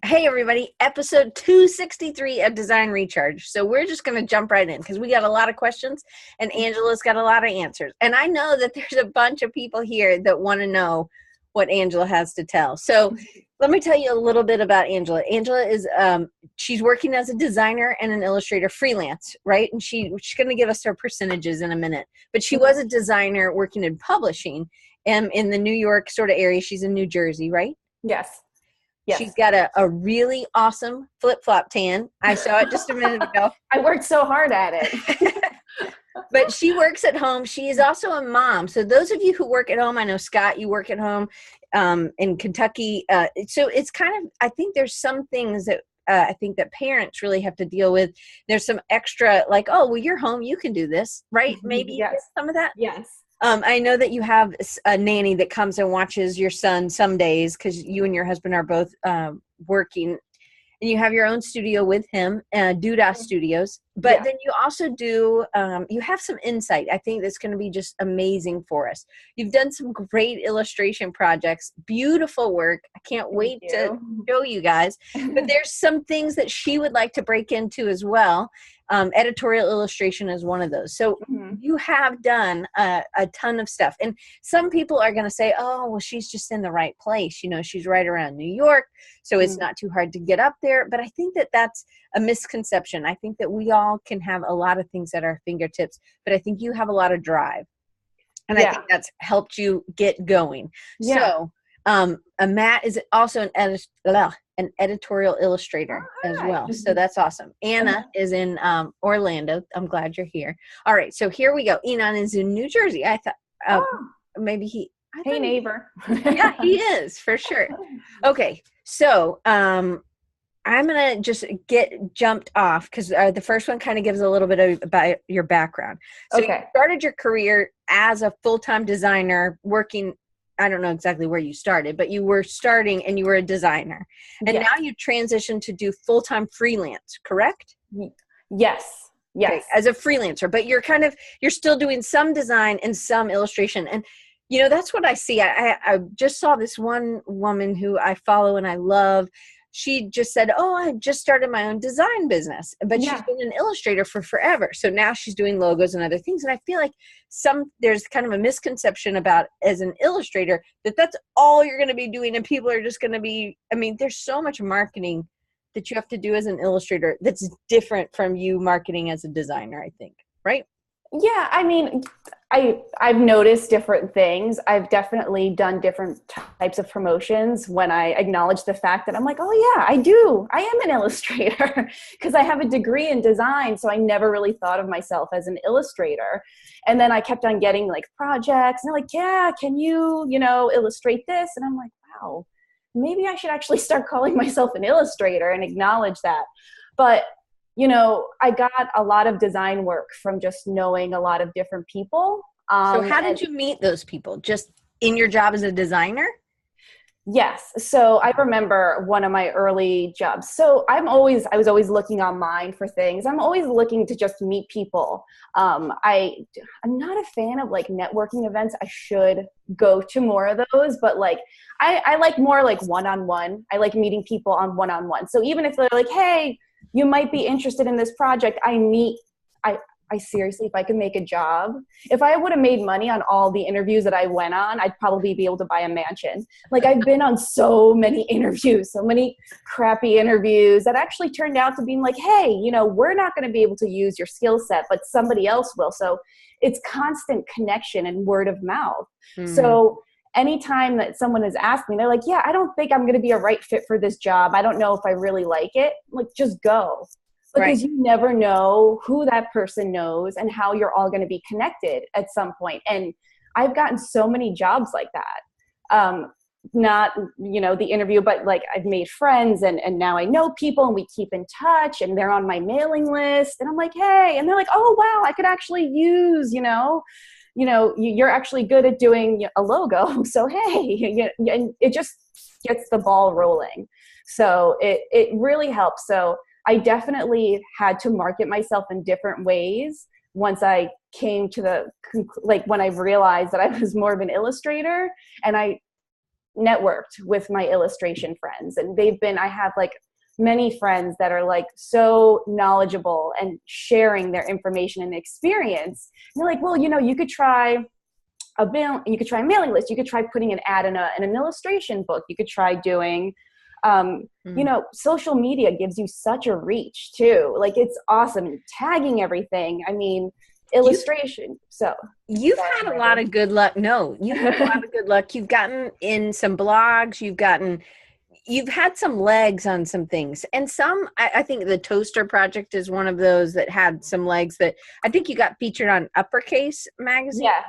Hey everybody, episode 263 of Design Recharge. So we're just going to jump right in because we got a lot of questions and Angela's got a lot of answers. And I know that there's a bunch of people here that want to know what Angela has to tell. So let me tell you a little bit about Angela. Angela is, she's working as a designer and an illustrator freelance, right? And she's going to give us her percentages in a minute. But she was a designer working in publishing in the New York sort of area. She's in New Jersey, right? Yes. Yes. She's got a really awesome flip-flop tan. I saw it just a minute ago. I worked so hard at it. But she works at home. She is also a mom. So those of you who work at home, I know, Scott, you work at home in Kentucky. So it's kind of, I think there's some things that I think that parents really have to deal with. There's some extra like, oh, well, you're home. You can do this, right? Maybe Yes. some of that. Yes. I know that you have a nanny that comes and watches your son some days because you and your husband are both working, and you have your own studio with him, Doodah Studios. But then you also do, you have some insight. I think that's going to be just amazing for us. You've done some great illustration projects, beautiful work. I can't wait to show you guys. But there's some things that she would like to break into as well. Editorial illustration is one of those. So you have done a ton of stuff. And some people are going to say, oh, well, she's just in the right place. You know, she's right around New York, so it's not too hard to get up there. But I think that that's a misconception. I think that we all can have a lot of things at our fingertips, but I think you have a lot of drive. And I think that's helped you get going. So Matt is also an editorial illustrator as well. So that's awesome. Anna is in Orlando. I'm glad you're here. All right. So here we go. Enon is in New Jersey. I thought maybe he. Hey, neighbor. Yeah, he is for sure. Okay. So I'm going to just get jumped off because the first one kind of gives a little bit about your background. So you started your career as a full-time designer working. I don't know exactly where you started, but you were starting and you were a designer. And now you transitioned to do full-time freelance, correct? Yes. Yes. Okay, as a freelancer, but you're still doing some design and some illustration. And, you know, that's what I see. I just saw this one woman who I follow and I love. She just said, oh, I just started my own design business, but she's been an illustrator for forever. So now she's doing logos and other things. And I feel like there's kind of a misconception about as an illustrator that that's all you're going to be doing. And people are just going to be, I mean, there's so much marketing that you have to do as an illustrator that's different from you marketing as a designer, I think, right? Yeah, I mean, I've noticed different things. I've definitely done different types of promotions when I acknowledge the fact that I'm like, oh yeah, I do. I am an illustrator because I have a degree in design. So I never really thought of myself as an illustrator. And then I kept on getting like projects and they're like, yeah, can you, illustrate this? And I'm like, wow, maybe I should actually start calling myself an illustrator and acknowledge that. But I got a lot of design work from just knowing a lot of different people. So how did you meet those people? Just in your job as a designer? Yes. So I remember one of my early jobs. So I was always looking online for things. I'm always looking to just meet people. I'm not a fan of like networking events. I should go to more of those, but like, I like more like one-on-one. I like meeting people on one-on-one. So even if they're like, hey, you might be interested in this project, I seriously, if I could make a job, if I would have made money on all the interviews that I went on, I'd probably be able to buy a mansion. Like I've been on so many interviews, so many crappy interviews that actually turned out to being like, hey, we're not going to be able to use your skill set, but somebody else will. So it's constant connection and word of mouth. So anytime that someone has asked me, they're like, yeah, I don't think I'm going to be a right fit for this job. I don't know if I really like it. Like, just go. Because you never know who that person knows and how you're all going to be connected at some point. And I've gotten so many jobs like that. Not, the interview, but like I've made friends and now I know people and we keep in touch and they're on my mailing list. And I'm like, hey, and they're like, oh, wow, I could actually use, you're actually good at doing a logo. So, hey, and it just gets the ball rolling. So it really helps. So I definitely had to market myself in different ways once I came to when I realized that I was more of an illustrator, and I networked with my illustration friends, and I have like many friends that are like so knowledgeable and sharing their information and experience. And they're like, well, you could try a mailing list. You could try putting an ad in an illustration book. You could try doing, social media gives you such a reach too. Like, it's awesome. And tagging everything. I mean, illustration. You've had a lot of good luck. No, you've had a lot of good luck. You've gotten in some blogs. You've had some legs on some things, and I think the toaster project is one of those that had some legs. That I think you got featured on Uppercase magazine. Yeah,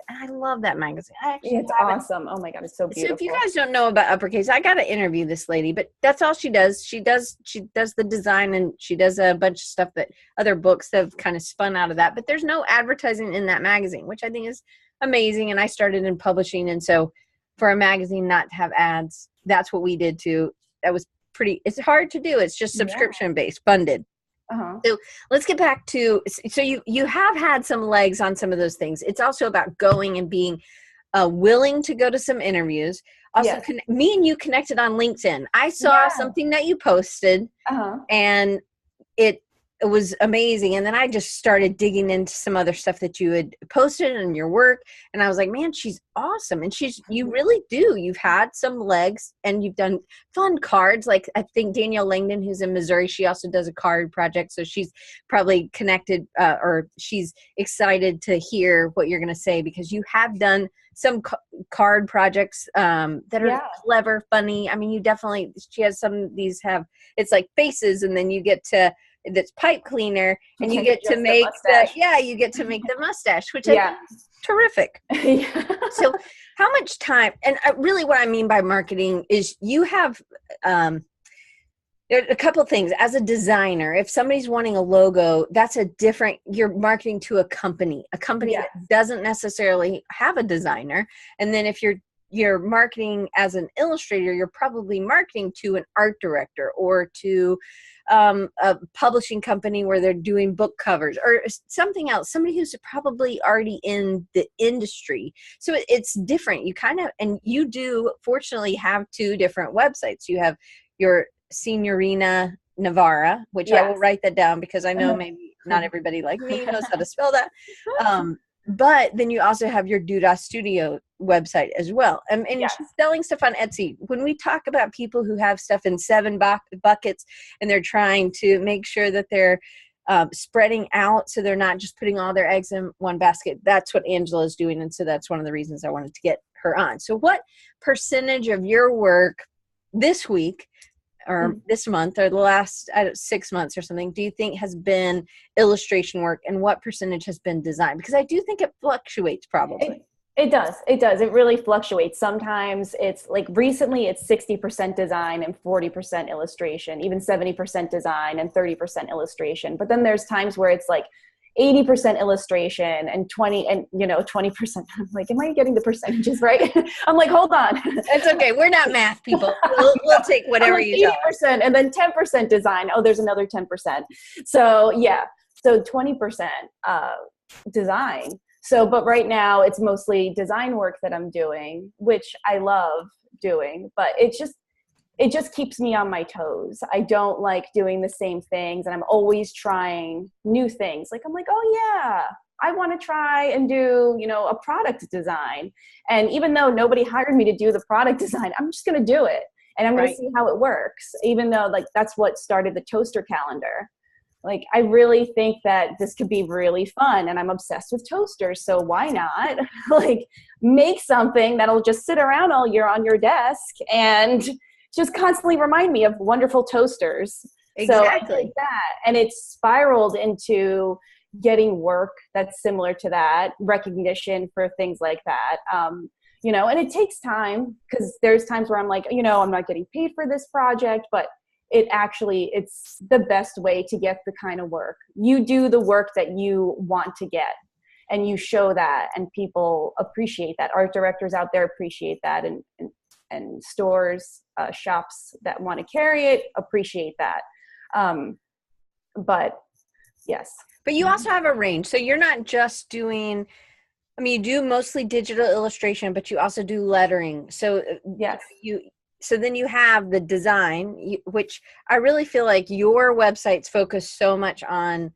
I love that magazine. It's awesome. Oh my God, it's so beautiful. So if you guys don't know about Uppercase, I got to interview this lady, but that's all she does. She does the design, and she does a bunch of stuff that other books have kind of spun out of that. But there's no advertising in that magazine, which I think is amazing. And I started in publishing, and so for a magazine not to have ads, that's what we did too. That was it's hard to do. It's just subscription based, funded. So let's get back to, so you have had some legs on some of those things. It's also about going and being willing to go to some interviews. Also, me and you connected on LinkedIn. I saw something that you posted and it was amazing. And then I just started digging into some other stuff that you had posted in your work. And I was like, man, she's awesome. And you really do. You've had some legs, and you've done fun cards. Like, I think Danielle Langdon, who's in Missouri, she also does a card project. So she's probably connected or she's excited to hear what you're going to say, because you have done some card projects that are clever, funny. I mean, she has some of these it's like faces, and then you get to, that's pipe cleaner, and you get to make the mustache, which I think is terrific. So how much time, and really what I mean by marketing is you have there are a couple of things. As a designer, if somebody's wanting a logo, that's you're marketing to a company that doesn't necessarily have a designer. And then if you're marketing as an illustrator, you're probably marketing to an art director or to a publishing company where they're doing book covers or something else, somebody who's probably already in the industry. So it's different. And you do fortunately have two different websites. You have your Angela Navarra, which I will write that down because I know maybe not everybody like me knows how to spell that. But then you also have your Duda Studio website as well. And she's selling stuff on Etsy. When we talk about people who have stuff in 7 buckets and they're trying to make sure that they're spreading out so they're not just putting all their eggs in one basket, that's what Angela is doing. And so that's one of the reasons I wanted to get her on. So what percentage of your work this week or this month or the last 6 months or something do you think has been illustration work, and what percentage has been design? Because I do think it fluctuates probably. It does. It really fluctuates. Sometimes it's like recently it's 60% design and 40% illustration, even 70% design and 30% illustration. But then there's times where it's like 80% illustration and 20%. I'm like, am I getting the percentages right? I'm like, hold on. It's okay. We're not math people. We'll take whatever like you tell 80% and then 10% design. Oh, there's another 10%. So so 20% design. So, but right now it's mostly design work that I'm doing, which I love doing, but it just keeps me on my toes. I don't like doing the same things, and I'm always trying new things. Like, I'm like, oh yeah, I want to try and do, a product design. And even though nobody hired me to do the product design, I'm just going to do it. And I'm going to see how it works, even though like that's what started the toaster calendar. Like, I really think that this could be really fun, and I'm obsessed with toasters. So why not like make something that'll just sit around all year on your desk and just constantly remind me of wonderful toasters. Exactly. So I did that, and it spiraled into getting work that's similar to that, recognition for things like that. And it takes time, because there's times where I'm like, I'm not getting paid for this project, but it's the best way to get the kind of work. You do the work that you want to get, and you show that, and people appreciate that. Art directors out there appreciate that, and stores, shops that want to carry it appreciate that. But yes. But you also have a range. So you're not just doing I mean, you do mostly digital illustration, but you also do lettering. So Yes. so then you have the design, which I really feel like your websites focus so much on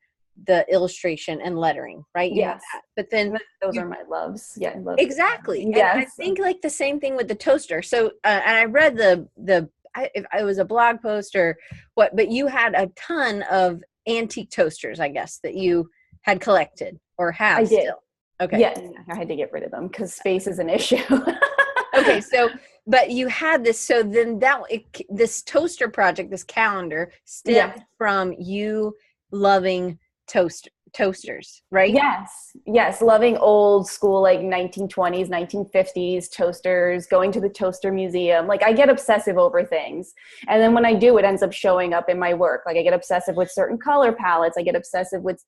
the illustration and lettering, right? You have Yes. that, but then Those are my loves. Yeah, I love exactly. And I yes. think like the same thing with the toaster. So, and I read if it was a blog post or what, but you had a ton of antique toasters, I guess, that you had collected or I have did. still. Okay. Yeah, I had to get rid of them because space is an issue. Okay. So, but you had this, so then this toaster project, this calendar stemmed Yeah. from you loving toasters, right? Yes. Loving old school, like 1920s, 1950s toasters, going to the toaster museum. Like I get obsessive over things. And then when I do, it ends up showing up in my work. Like I get obsessive with certain color palettes. I get obsessive with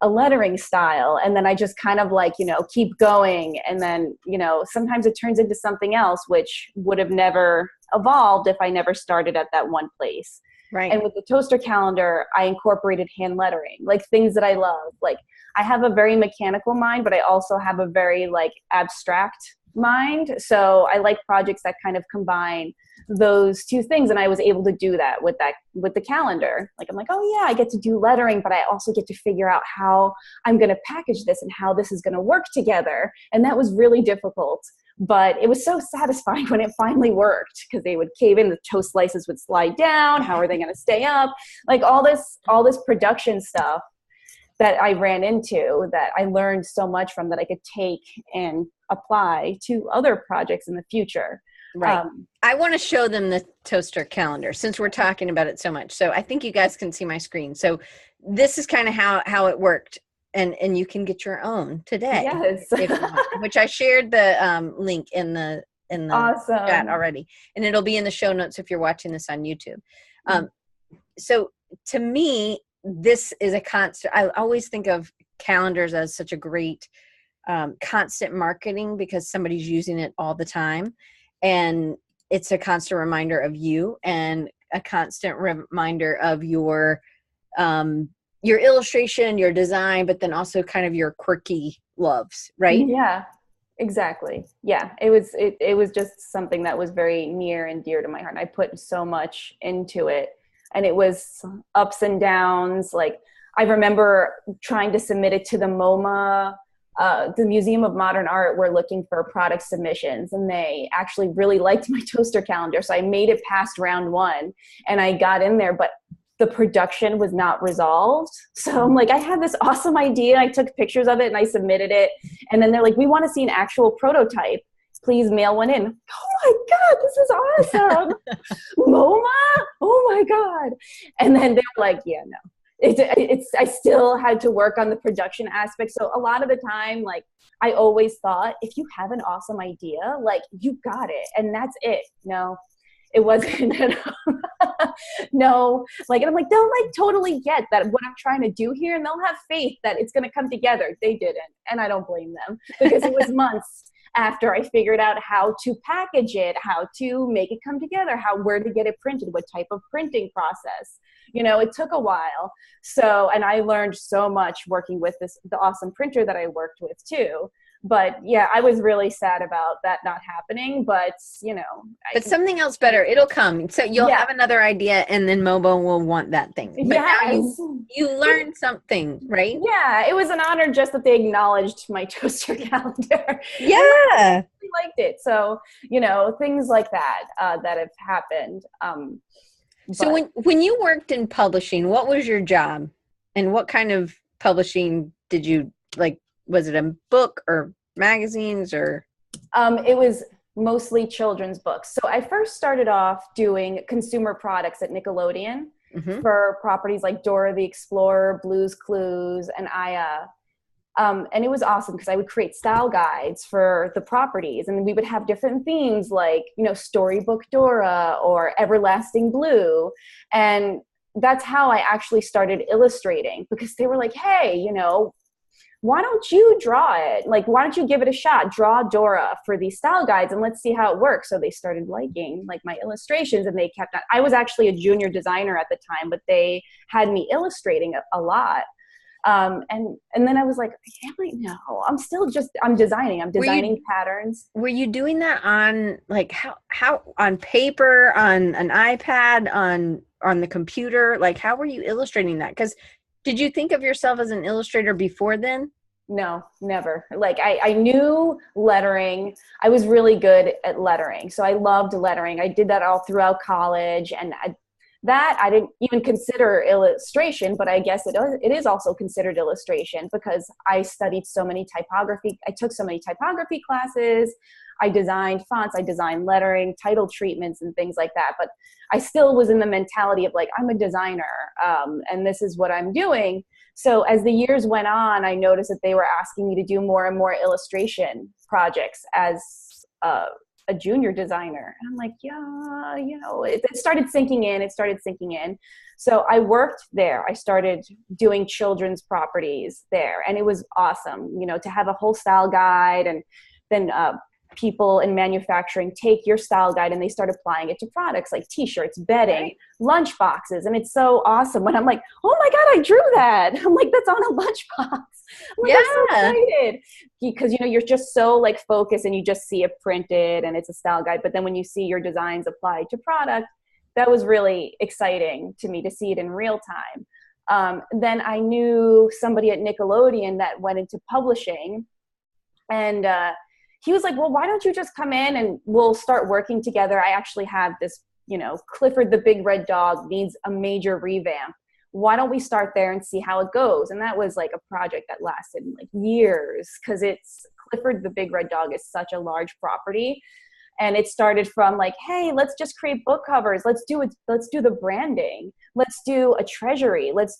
a lettering style. And then I just kind of like, keep going. And then, sometimes it turns into something else, which would have never evolved if I never started at that one place. Right. And with the toaster calendar, I incorporated hand lettering, like things that I love. Like I have a very mechanical mind, but I also have a very like abstract mind. So I like projects that kind of combine those two things. And I was able to do that with the calendar. Like, I'm like, oh yeah, I get to do lettering, but I also get to figure out how I'm going to package this and how this is going to work together. And that was really difficult. But it was so satisfying when it finally worked because they would cave in, the toast slices would slide down. How are they going to stay up? Like all this production stuff that I ran into that I learned so much from that I could take and apply to other projects in the future. Right. I want to show them the toaster calendar since we're talking about it so much. So I think you guys can see my screen. So this is kind of how it worked. And you can get your own today. Yes. If you want, which I shared the link in the awesome. chat already. And it'll be in the show notes if you're watching this on YouTube. So to me, this is a constant. I always think of calendars as such a great constant marketing because somebody's using it all the time. And it's a constant reminder of you and a constant reminder of your illustration, your design, but then also kind of your quirky loves, right? Yeah, exactly. Yeah, it was just something that was very near and dear to my heart. I put so much into it, and it was ups and downs. Like I remember trying to submit it to the MoMA, the Museum of Modern Art. Were looking for product submissions, and they actually really liked my toaster calendar. So I made it past round one, and I got in there, but the production was not resolved. So I'm like, I had this awesome idea. I took pictures of it and I submitted it. And then they're like, we want to see an actual prototype. Please mail one in. Oh my God, this is awesome. MoMA? Oh my God. And then they were like, yeah, no. I still had to work on the production aspect. So a lot of the time, like I always thought, if you have an awesome idea, like you got it. And that's it. No, it wasn't. No, like, and I'm like, they'll like totally get that what I'm trying to do here, and they'll have faith that it's going to come together. They didn't, and I don't blame them because it was months after I figured out how to package it, how to make it come together, where to get it printed, what type of printing process. It took a while. So, and I learned so much working with the awesome printer that I worked with too. But yeah, I was really sad about that not happening, but but something else better, it'll come. So you'll have another idea and then MoMA will want that thing. But now you learned something, right? Yeah, it was an honor just that they acknowledged my toaster calendar. Yeah. I really liked it. So, things like that, that have happened. So when you worked in publishing, what was your job and what kind of publishing did you like? Was it a book or magazines or? It was mostly children's books. So I first started off doing consumer products at Nickelodeon for properties like Dora the Explorer, Blue's Clues, and Aya. And it was awesome because I would create style guides for the properties, and we would have different themes like, Storybook Dora or Everlasting Blue. And that's how I actually started illustrating, because they were like, hey, why don't you draw it? Like, why don't you give it a shot? Draw Dora for these style guides and let's see how it works. So they started liking like my illustrations, and they kept on. I was actually a junior designer at the time, but they had me illustrating a lot. And then I was like, am I? No, I'm designing patterns. Were you doing that on like how on paper, on an iPad, on the computer? Like how were you illustrating that? Because did you think of yourself as an illustrator before then? No, never. Like I knew lettering. I was really good at lettering. So I loved lettering. I did that all throughout college. And I didn't even consider illustration, but I guess it is also considered illustration because I studied so many typography. I took so many typography classes. I designed fonts, I designed lettering, title treatments and things like that. But I still was in the mentality of like, I'm a designer and this is what I'm doing. So as the years went on, I noticed that they were asking me to do more and more illustration projects as a junior designer. And I'm like, yeah, it started sinking in. So I worked there. I started doing children's properties there. And it was awesome, to have a whole style guide, and then people in manufacturing take your style guide and they start applying it to products like t-shirts, bedding, lunch boxes. And it's so awesome when I'm like, oh my God, I drew that. I'm like, that's on a lunchbox. I'm like, I'm so excited. Because, you're just so like focused and you just see it printed and it's a style guide. But then when you see your designs applied to product, that was really exciting to me to see it in real time. Then I knew somebody at Nickelodeon that went into publishing, and he was like, well, why don't you just come in and we'll start working together. I actually have this, Clifford the Big Red Dog needs a major revamp. Why don't we start there and see how it goes? And that was like a project that lasted like years, because Clifford the Big Red Dog is such a large property. And it started from like, hey, let's just create book covers. Let's do it. Let's do the branding. Let's do a treasury. Let's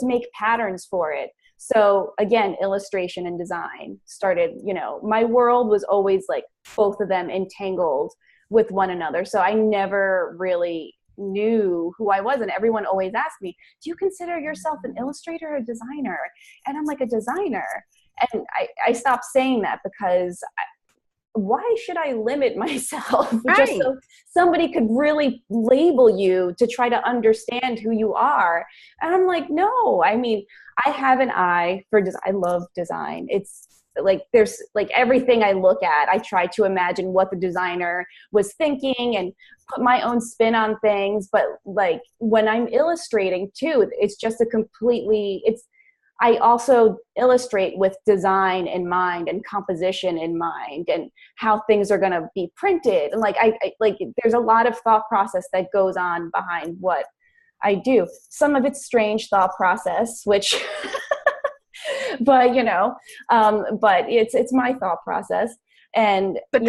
make patterns for it. So again, illustration and design started, my world was always like both of them entangled with one another. So I never really knew who I was. And everyone always asked me, do you consider yourself an illustrator or a designer? And I'm like, a designer. And I stopped saying that because why should I limit myself just so somebody could really label you to try to understand who you are? And I'm like, no, I mean, I have an eye for design. I love design. It's like, there's like everything I look at, I try to imagine what the designer was thinking and put my own spin on things. But like when I'm illustrating too, it's just I also illustrate with design in mind and composition in mind and how things are going to be printed. And like, there's a lot of thought process that goes on behind what I do. Some of it's strange thought process, which, but but it's my thought process. But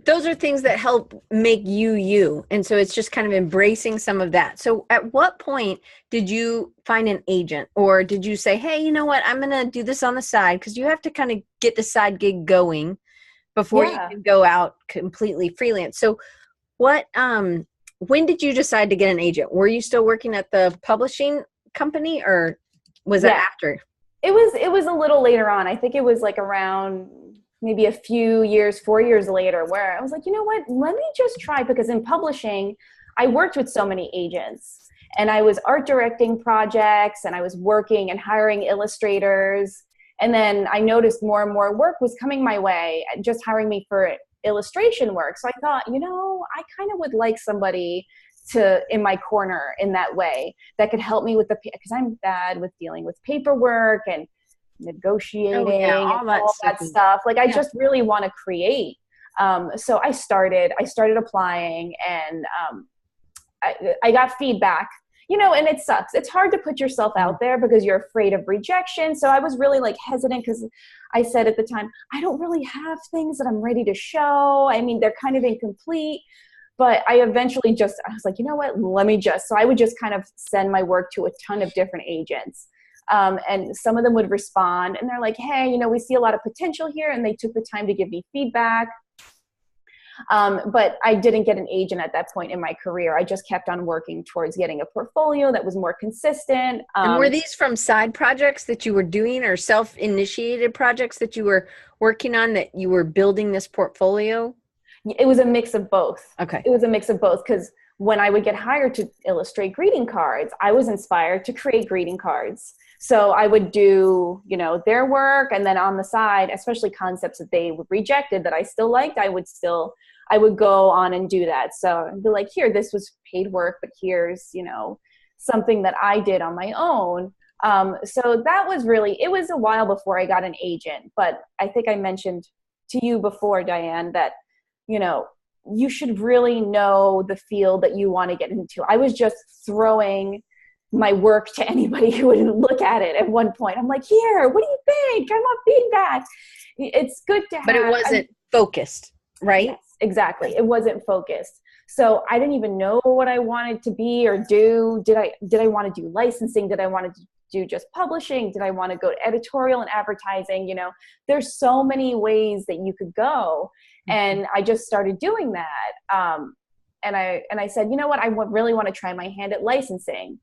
those are things that help make you. And so it's just kind of embracing some of that. So at what point did you find an agent, or did you say, hey, you know what, I'm going to do this on the side? Because you have to kind of get the side gig going before you can go out completely freelance. So when did you decide to get an agent? Were you still working at the publishing company, or was that after? It was a little later on. I think it was like around maybe a few years, 4 years later, where I was like, you know what, let me just try, because in publishing, I worked with so many agents and I was art directing projects and I was working and hiring illustrators. And then I noticed more and more work was coming my way, just hiring me for illustration work. So I thought, I kind of would like somebody in my corner in that way that could help me with because I'm bad with dealing with paperwork and negotiating and all that stuff. Like I just really want to create. So I started applying, and I got feedback, and it sucks. It's hard to put yourself out there because you're afraid of rejection. So I was really like hesitant, because I said at the time, I don't really have things that I'm ready to show. I mean, they're kind of incomplete. But I eventually I was like, you know what, so I would just kind of send my work to a ton of different agents. And some of them would respond and they're like, hey, we see a lot of potential here. And they took the time to give me feedback. But I didn't get an agent at that point in my career. I just kept on working towards getting a portfolio that was more consistent. And were these from side projects that you were doing, or self-initiated projects that you were working on, that you were building this portfolio? It was a mix of both. Okay. It was a mix of both, because when I would get hired to illustrate greeting cards, I was inspired to create greeting cards. So I would do, you know, their work, and then on the side, especially concepts that they rejected that I still liked, I would go on and do that. So I'd be like, here, this was paid work, but here's, you know, something that I did on my own. So that was really, it was a while before I got an agent, but I think I mentioned to you before, Diane, that, you know, you should really know the field that you want to get into. I was just throwing my work to anybody who would look at it at one point. I'm like, here, what do you think? I want feedback. It's good to have. But it wasn't focused, right? Yes, exactly. It wasn't focused. So I didn't even know what I wanted to be or do. Did I want to do licensing? Did I want to do just publishing? Did I want to go to editorial and advertising? You know, there's so many ways that you could go. And I just started doing that. And I said, you know what, I really want to try my hand at licensing.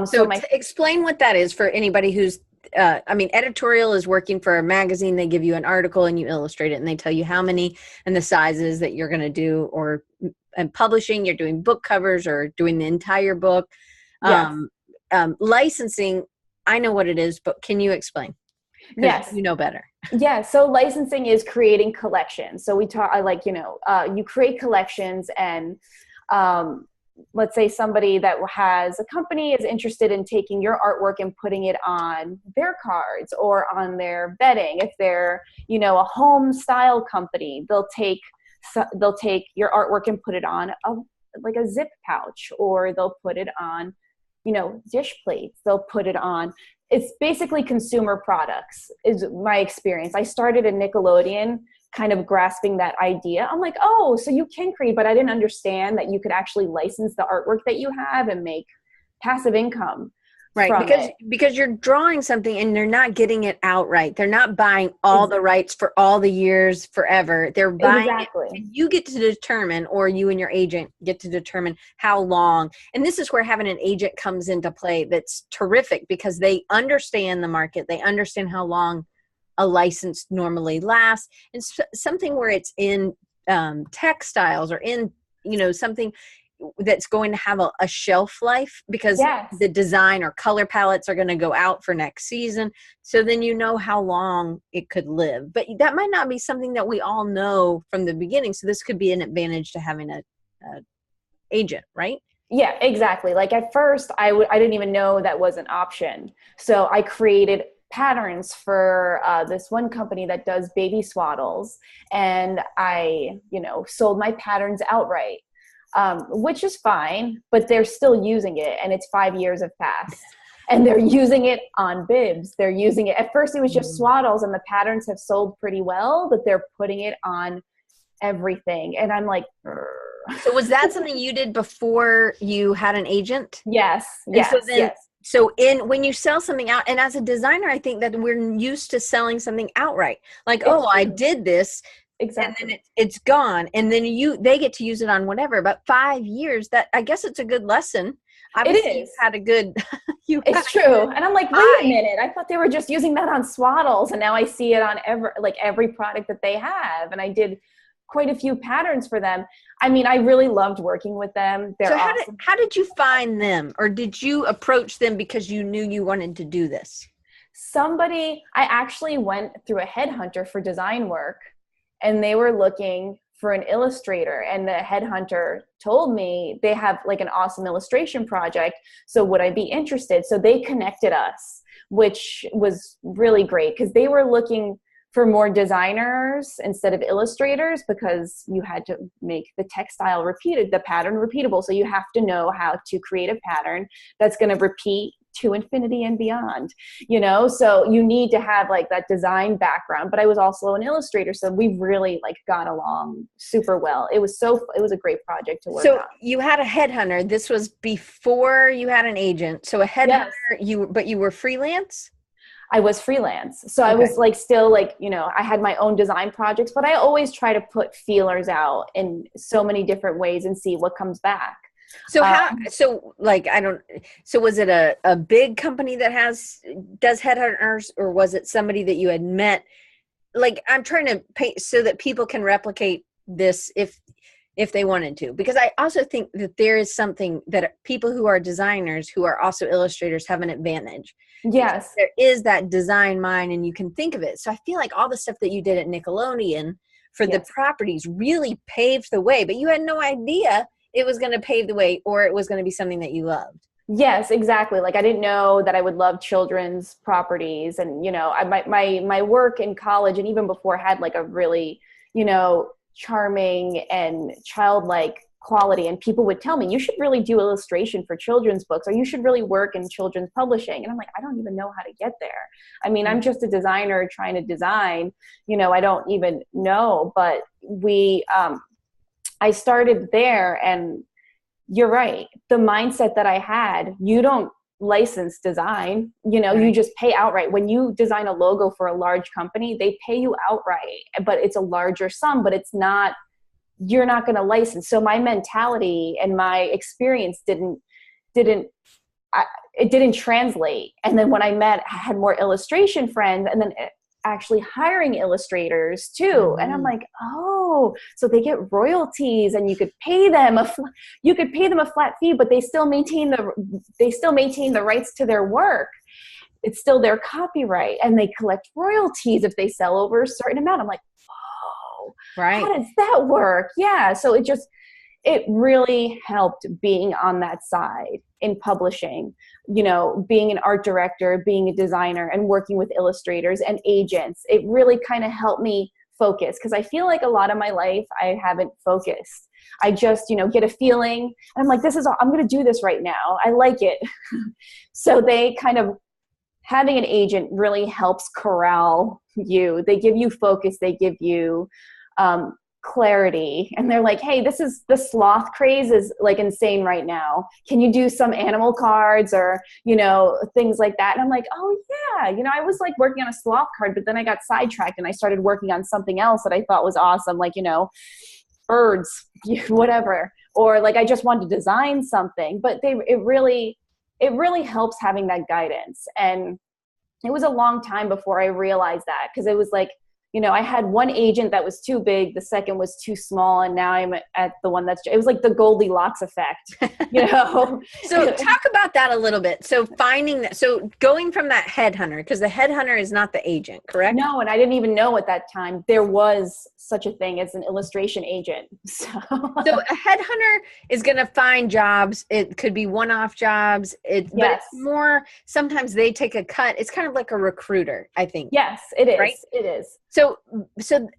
So explain what that is for anybody who's, editorial is working for a magazine. They give you an article and you illustrate it, and they tell you how many and the sizes that you're going to do. And publishing, you're doing book covers or doing the entire book. Yes. Licensing, I know what it is, but can you explain? Yes. You know better. Yeah. So licensing is creating collections. So you create collections, and let's say somebody that has a company is interested in taking your artwork and putting it on their cards or on their bedding. If they're, you know, a home style company, they'll take your artwork and put it on a zip pouch, or they'll put it on, you know, dish plates. They'll put it on. It's basically consumer products is my experience. I started at Nickelodeon kind of grasping that idea. I'm like, oh, so you can create, but I didn't understand that you could actually license the artwork that you have and make passive income. Right, because you're drawing something and they're not getting it outright. They're not buying all the rights for all the years forever. They're buying it, and you get to determine, or you and your agent get to determine how long. And this is where having an agent comes into play. That's terrific because they understand the market. They understand how long a license normally lasts, and something where it's in textiles or in, you know, something that's going to have a shelf life, because the design or color palettes are going to go out for next season. So then you know how long it could live. But that might not be something that we all know from the beginning. So this could be an advantage to having a agent, right? Yeah, exactly. Like at first I didn't even know that was an option. So I created patterns for this one company that does baby swaddles, and I, you know, sold my patterns outright. Which is fine, but they're still using it, and it's 5 years have passed, and they're using it on bibs. They're using it. At first it was just swaddles, and the patterns have sold pretty well, but they're putting it on everything. And I'm like, so was that something you did before you had an agent? Yes. So when you sell something out, and as a designer, I think that we're used to selling something outright. Like, I did this. Exactly. And then it's gone, and then they get to use it on whatever. But 5 years, that, I guess it's a good lesson. Obviously, it is. Had a good. It's true, and I'm like, wait a minute. I thought they were just using that on swaddles, and now I see it on every product that they have. And I did quite a few patterns for them. I mean, I really loved working with them. They're awesome. How did you find them, or did you approach them because you knew you wanted to do this? I actually went through a headhunter for design work. And they were looking for an illustrator, and the headhunter told me they have like an awesome illustration project. So would I be interested? So they connected us, which was really great, because they were looking for more designers instead of illustrators, because you had to make the textile the pattern repeatable. So you have to know how to create a pattern that's going to repeat to infinity and beyond, you know? So you need to have like that design background, but I was also an illustrator. So we really like got along super well. It was a great project to work on. So you had a headhunter. This was before you had an agent. So a headhunter, but you were freelance? I was freelance. So I was like, still like, you know, I had my own design projects, but I always try to put feelers out in so many different ways and see what comes back. So was it a big company that does headhunters, or was it somebody that you had met? Like, I'm trying to paint so that people can replicate this. If if they wanted to. Because I also think that there is something that people who are designers who are also illustrators have an advantage. Yes. There is that design mind and you can think of it. So I feel like all the stuff that you did at Nickelodeon for the properties really paved the way, but you had no idea it was going to pave the way or it was going to be something that you loved. Yes, exactly. Like I didn't know that I would love children's properties, and my work in college and even before had like a really, charming and childlike quality. And people would tell me, you should really do illustration for children's books, or you should really work in children's publishing. And I'm like, I don't even know how to get there. I mean, I'm just a designer trying to design, I don't even know, but I started there, and you're right. The mindset that I had, you don't license design, you just pay outright. When you design a logo for a large company, they pay you outright, but it's a larger sum, but you're not going to license. So my mentality and my experience didn't translate. And then when I had more illustration friends, and then actually hiring illustrators too. And I'm like, oh, so they get royalties, and you could pay them a flat fee, but they still maintain the rights to their work. It's still their copyright, and they collect royalties if they sell over a certain amount. I'm like, whoa, right. How does that work? Yeah. So it really helped being on that side in publishing, being an art director, being a designer, and working with illustrators and agents. It really kind of helped me focus, because I feel like a lot of my life I haven't focused. I just, get a feeling, and I'm like, I'm going to do this right now. I like it. So they kind of, having an agent really helps corral you. They give you focus. They give you clarity, and they're like, hey, the sloth craze is like insane right now. Can you do some animal cards or things like that? And I'm like, oh yeah, I was like working on a sloth card, but then I got sidetracked and I started working on something else that I thought was awesome, like birds, whatever, or like I just wanted to design something. But it really helps having that guidance. And it was a long time before I realized that, because it was like, I had one agent that was too big, the second was too small, and now I'm at the one it was like the Goldilocks effect, So talk about that a little bit. So going from that headhunter, because the headhunter is not the agent, correct? No, and I didn't even know at that time there was such a thing as an illustration agent. So a headhunter is going to find jobs. It could be one-off jobs. But it's more, sometimes they take a cut. It's kind of like a recruiter, I think. Yes, it is. Right? It is. So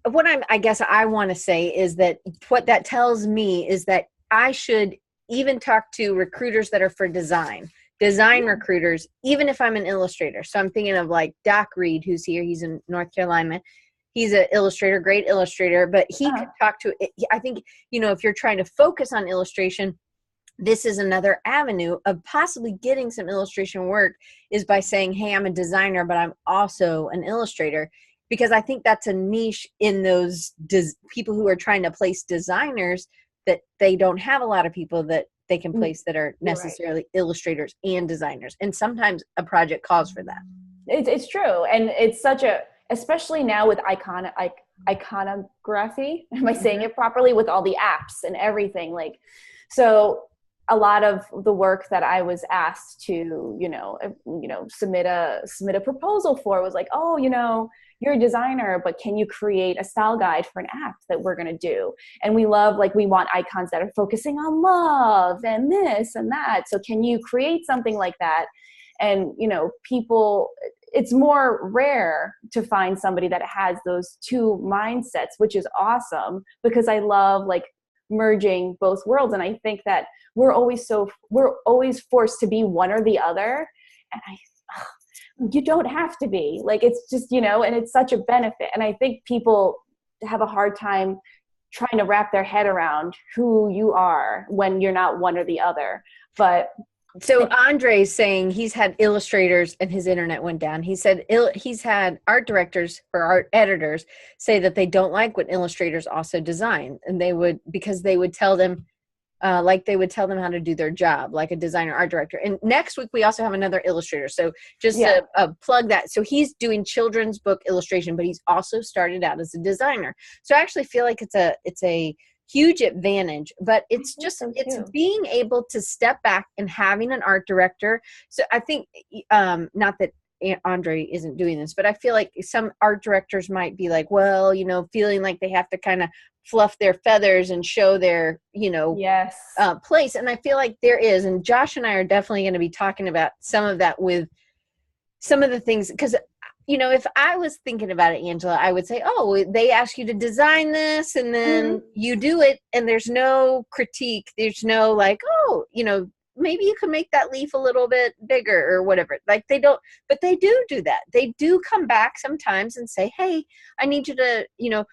what I guess I want to say is that what that tells me is that I should even talk to recruiters that are for design recruiters, even if I'm an illustrator. So I'm thinking of like Doc Reed, who's here. He's in North Carolina. He's an illustrator, great illustrator, but he could talk to, I think, if you're trying to focus on illustration, this is another avenue of possibly getting some illustration work, is by saying, hey, I'm a designer, but I'm also an illustrator. Because I think that's a niche in those people who are trying to place designers, that they don't have a lot of people that they can place that are necessarily illustrators and designers. And sometimes a project calls for that. It's true. And it's especially now with iconography, am I saying it properly, with all the apps and everything. Like, so a lot of the work that I was asked to, submit a proposal for was like, oh, you're a designer, but can you create a style guide for an app that we're going to do? And we want icons that are focusing on love and this and that. So can you create something like that? And, people, it's more rare to find somebody that has those two mindsets, which is awesome, because I love like merging both worlds. And I think that we're always forced to be one or the other. And you don't have to be, like, it's just, and it's such a benefit. And I think people have a hard time trying to wrap their head around who you are when you're not one or the other. But so Andre's saying he's had illustrators and his internet went down. He said he's had art directors or art editors say that they don't like when illustrators also design, and because they would tell them, they would tell them how to do their job, like a designer, art director. And next week, we also have another illustrator. So just to plug that. So he's doing children's book illustration, but he's also started out as a designer. So I actually feel like it's a huge advantage. But it's just, so it's too. being able to step back and having an art director. So I think, not that Andre isn't doing this, but I feel like some art directors might be like, well, you know, feeling like they have to kind of fluff their feathers and show their, you know, Yes. place. And I feel like there is, and Josh and I are definitely going to be talking about some of that with some of the things, because, you know, if I was thinking about it, Angela, I would say, oh, they ask you to design this and then you do it and there's no critique. There's no like, oh, you know, maybe you can make that leaf a little bit bigger or whatever. Like they don't, but they do that. They do come back sometimes and say, hey, I need you to, you know,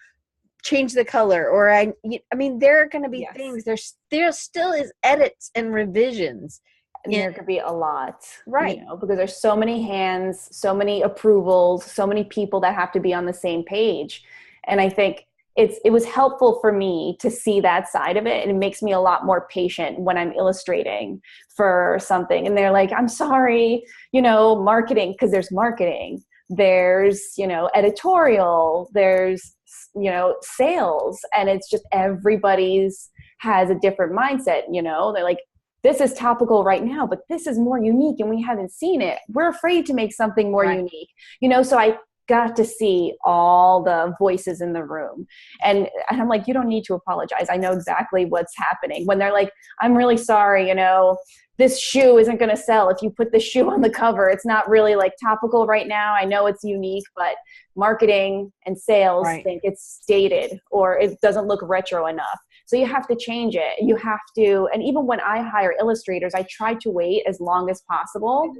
change the color, or I mean, there are going to be things, there still is edits and revisions. And there could be a lot, right? You know, because there's so many hands, so many approvals, so many people that have to be on the same page. And I think it was helpful for me to see that side of it. And it makes me a lot more patient when I'm illustrating for something. And they're like, I'm sorry, you know, marketing, because there's marketing, there's, you know, editorial, there's, you know, sales. And it's just everybody's has a different mindset, you know, they're like, this is topical right now, but this is more unique and we haven't seen it. We're afraid to make something more unique, you know? So I got to see all the voices in the room. And I'm like, you don't need to apologize. I know exactly what's happening. When they're like, I'm really sorry, you know, this shoe isn't going to sell if you put the shoe on the cover. It's not really like topical right now. I know it's unique, but marketing and sales think it's dated or it doesn't look retro enough. So you have to change it. You have to, and even when I hire illustrators, I try to wait as long as possible.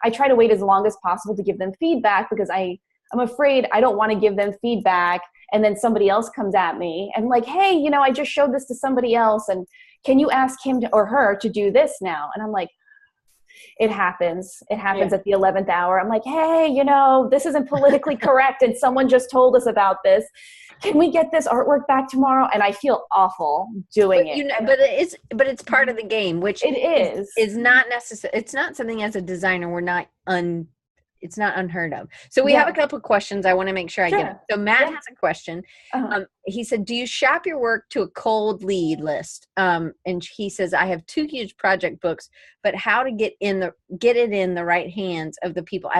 I try to wait as long as possible to give them feedback because I'm afraid I don't want to give them feedback and then somebody else comes at me and like, hey, you know, I just showed this to somebody else and can you ask him or her to do this now? And I'm like, it happens at the 11th hour. I'm like, hey, you know, this isn't politically correct and someone just told us about this. Can we get this artwork back tomorrow? And I feel awful doing it. You know, but it's part of the game, which it is not necessary. It's not something as a designer it's not unheard of. So we have a couple of questions. I want to make sure I get it. So Matt has a question. He said, do you shop your work to a cold lead list? And he says, I have 2 huge project books, but how to get it in the right hands of the people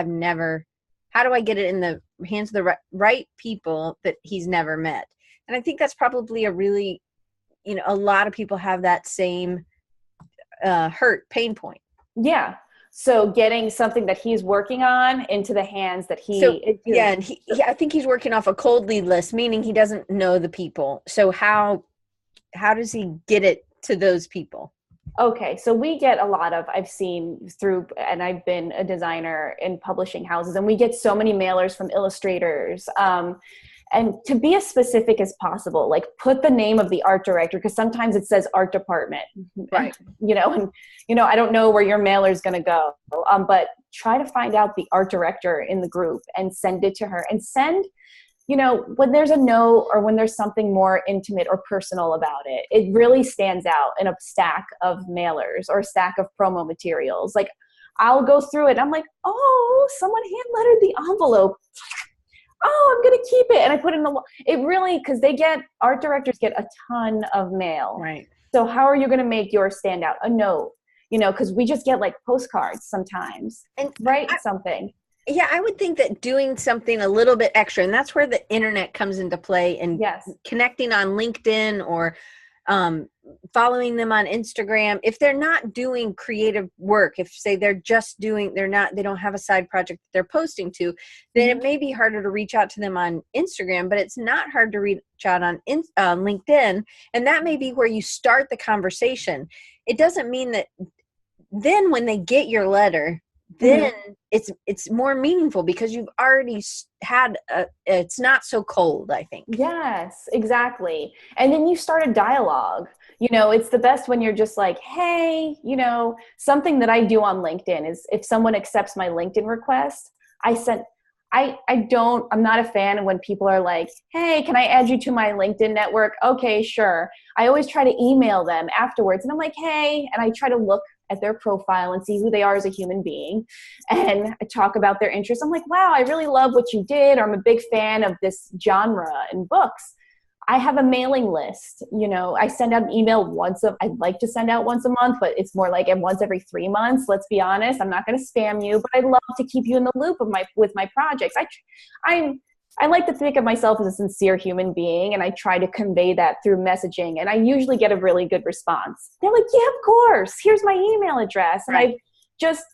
how do I get it in the hands of the right people that he's never met? And I think that's probably a really, you know, a lot of people have that same pain point. Yeah. So getting something that he's working on into the hands that and I think he's working off a cold lead list, meaning he doesn't know the people. So how does he get it to those people? Okay, so we get a lot of, I've seen through, and I've been a designer in publishing houses, and we get so many mailers from illustrators. And to be as specific as possible, like put the name of the art director, because sometimes it says art department, right? You know, and you know, I don't know where your mailer is going to go, but try to find out the art director in the group and send it to her. And send, you know, when there's a note or when there's something more intimate or personal about it, it really stands out in a stack of mailers or a stack of promo materials. Like I'll go through it, and I'm like, oh, someone hand lettered the envelope. Oh, I'm going to keep it. And I put it in it really, because art directors get a ton of mail. Right. So how are you going to make yours stand out? A note, you know, because we just get like postcards sometimes and write something. Yeah, I would think that doing something a little bit extra, and that's where the internet comes into play, and connecting on LinkedIn or following them on Instagram. If they're not doing creative work, if say they don't have a side project they're posting to, then it may be harder to reach out to them on Instagram, but it's not hard to reach out on LinkedIn. And that may be where you start the conversation. It doesn't mean that then when they get your letter, then it's more meaningful because you've already had it's not so cold, I think. Yes, exactly. And then you start a dialogue. You know, it's the best when you're just like, hey, you know, something that I do on LinkedIn is if someone accepts my LinkedIn request, I'm not a fan when people are like, hey, can I add you to my LinkedIn network? Okay, sure. I always try to email them afterwards. And I'm like, hey, and I try to look at their profile and see who they are as a human being and talk about their interests. I'm like, wow, I really love what you did, or I'm a big fan of this genre in books. I have a mailing list. I send out an email I'd like to send out once a month, but it's more like once every 3 months. Let's be honest. I'm not going to spam you, but I'd love to keep you in the loop of with my projects. I like to think of myself as a sincere human being, and I try to convey that through messaging, and I usually get a really good response. They're like, yeah, of course, here's my email address. And I just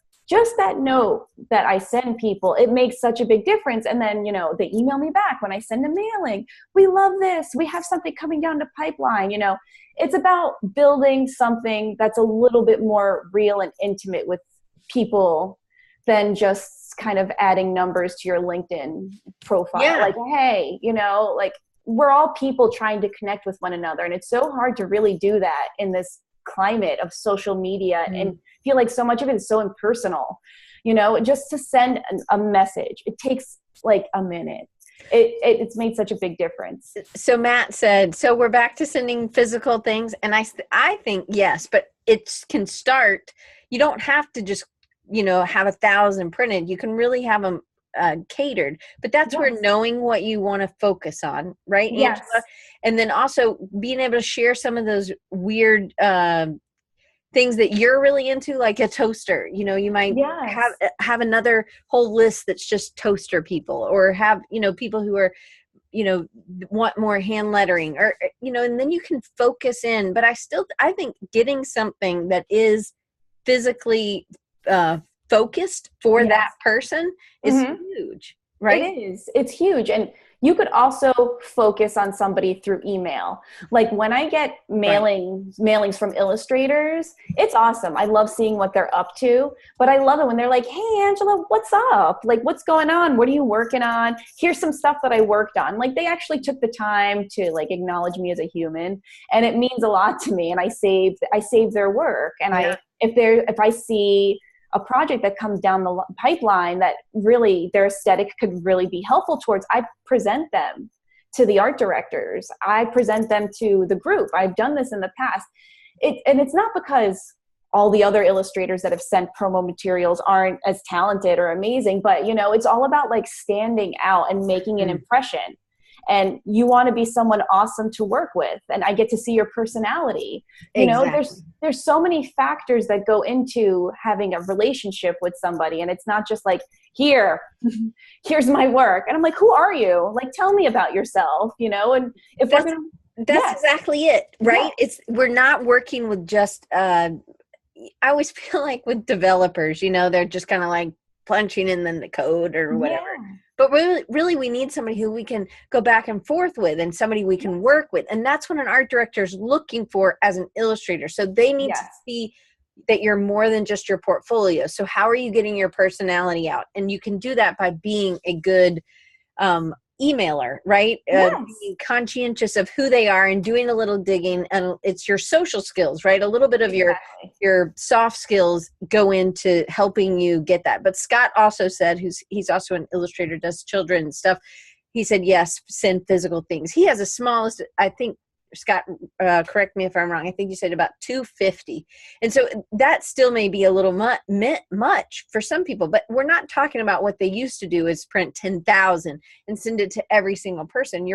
that note that I send people, it makes such a big difference. And then, they email me back when I send a mailing. We love this. We have something coming down the pipeline. It's about building something that's a little bit more real and intimate with people than just kind of adding numbers to your LinkedIn profile. Yeah. Like, hey, we're all people trying to connect with one another. And it's so hard to really do that in this climate of social media and feel like so much of it is so impersonal. Just to send a message, it takes like a minute. It's made such a big difference. So Matt said, so we're back to sending physical things. And I think yes, but it can start. You don't have to just, have 1,000 printed. You can really have them catered, but that's where knowing what you want to focus on, right, Yes. Angela? And then also being able to share some of those weird things that you're really into, like a toaster. You might have another whole list that's just toaster people, or have people who are want more hand lettering, or and then you can focus in. But I think getting something that is physically focused for that person is huge, right? It is. It's huge. And you could also focus on somebody through email. Like when I get mailings from illustrators, it's awesome. I love seeing what they're up to, but I love it when they're like, hey, Angela, what's up? Like, what's going on? What are you working on? Here's some stuff that I worked on. Like, they actually took the time to like acknowledge me as a human, and it means a lot to me. And I save their work. And if I see a project that comes down the pipeline that really their aesthetic could really be helpful towards, I present them to the art directors. I present them to the group. I've done this in the past. And it's not because all the other illustrators that have sent promo materials aren't as talented or amazing, but it's all about like standing out and making an impression. And you want to be someone awesome to work with. And I get to see your personality. There's so many factors that go into having a relationship with somebody. And it's not just like, here's my work. And I'm like, who are you? Like, tell me about yourself, and if that's exactly it, right? We're not working with just, I always feel like with developers, they're just kind of like punching in the code or whatever. Yeah. But really, we need somebody who we can go back and forth with, and somebody we can work with. And that's what an art director is looking for as an illustrator. So they need to see that you're more than just your portfolio. So how are you getting your personality out? And you can do that by being a good emailer, right? Being conscientious of who they are and doing a little digging. And it's your social skills, right? A little bit of your soft skills go into helping you get that. But Scott also said, he's also an illustrator, does children stuff. He said, yes, send physical things. He has the smallest, I think, Scott, correct me if I'm wrong, I think you said about 250. And so that still may be a little much for some people, but we're not talking about what they used to do is print 10,000 and send it to every single person.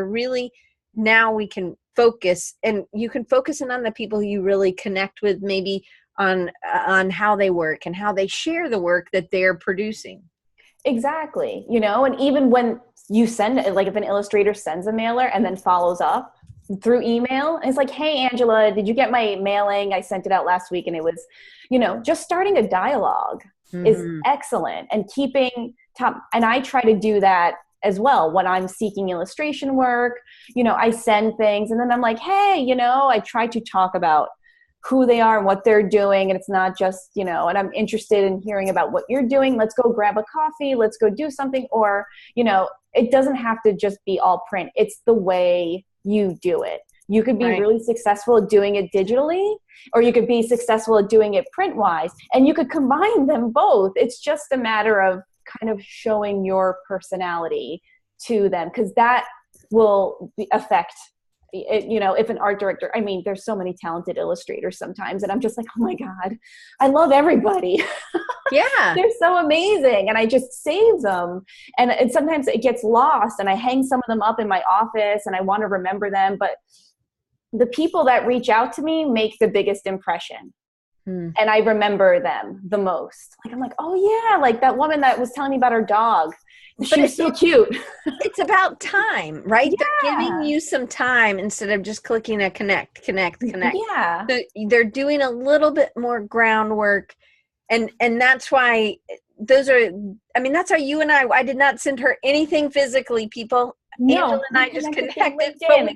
Now we can focus, and you can focus in on the people who you really connect with, maybe on how they work and how they share the work that they're producing. Exactly. And even when you send, like if an illustrator sends a mailer and then follows up through email, and it's like, hey, Angela, did you get my mailing? I sent it out last week. And it was, just starting a dialogue is excellent, and keeping top. And I try to do that as well when I'm seeking illustration work. I send things, and then I'm like, hey, I try to talk about who they are and what they're doing. And it's not just, and I'm interested in hearing about what you're doing. Let's go grab a coffee. Let's go do something. Or, it doesn't have to just be all print. It's the way you do it. You could be really successful at doing it digitally, or you could be successful at doing it print wise, and you could combine them both. It's just a matter of kind of showing your personality to them, because that will affect it. If an art director, there's so many talented illustrators sometimes, and I'm just like, oh my God, I love everybody. Yeah. They're so amazing. And I just save them. And sometimes it gets lost, and I hang some of them up in my office and I want to remember them. But the people that reach out to me make the biggest impression. And I remember them the most. Like, I'm like, oh yeah, like that woman that was telling me about her dog. She was so cute. It's about time, right? Yeah. They're giving you some time instead of just clicking a connect. Yeah. So they're doing a little bit more groundwork. And that's why that's how you and I did not send her anything physically, people. No, Angela and I just connected, but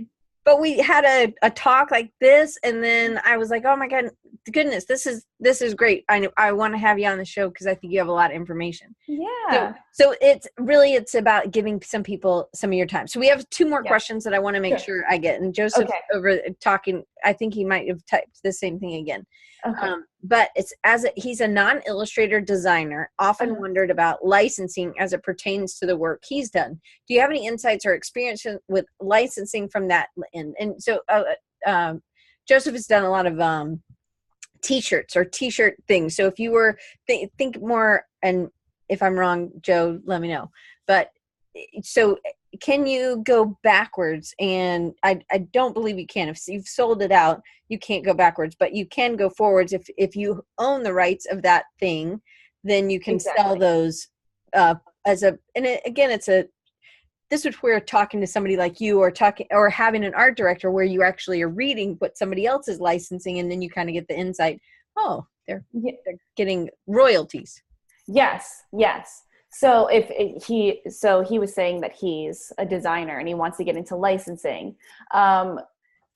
but we had a talk like this, and then I was like, oh my goodness, this is great. I want to have you on the show because I think you have a lot of information. Yeah. So it's about giving some people some of your time. So we have two more questions that I want to make sure I get. And Joseph over talking, I think he might have typed the same thing again. Okay. But it's he's a non-illustrator designer, often wondered about licensing as it pertains to the work he's done. Do you have any insights or experience with licensing from that end? And so Joseph has done a lot of t-shirts or t-shirt things. So if you were think more, and if I'm wrong, Joe, let me know. But so can you go backwards? And I don't believe you can. If you've sold it out, you can't go backwards, but you can go forwards. If you own the rights of that thing, then you can sell those this is where talking to somebody like you or having an art director where you actually are reading what somebody else is licensing, and then you kind of get the insight. Oh, they're getting royalties. Yes. So he was saying that he's a designer and he wants to get into licensing.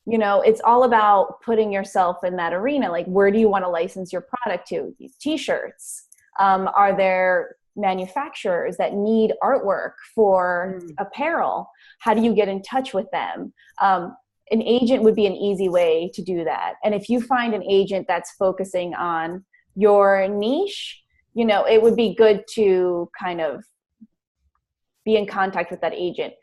It's all about putting yourself in that arena. Like, where do you want to license your product to? These t-shirts. Are there manufacturers that need artwork for apparel? How do you get in touch with them? An agent would be an easy way to do that. And if you find an agent that's focusing on your niche, it would be good to kind of be in contact with that agent.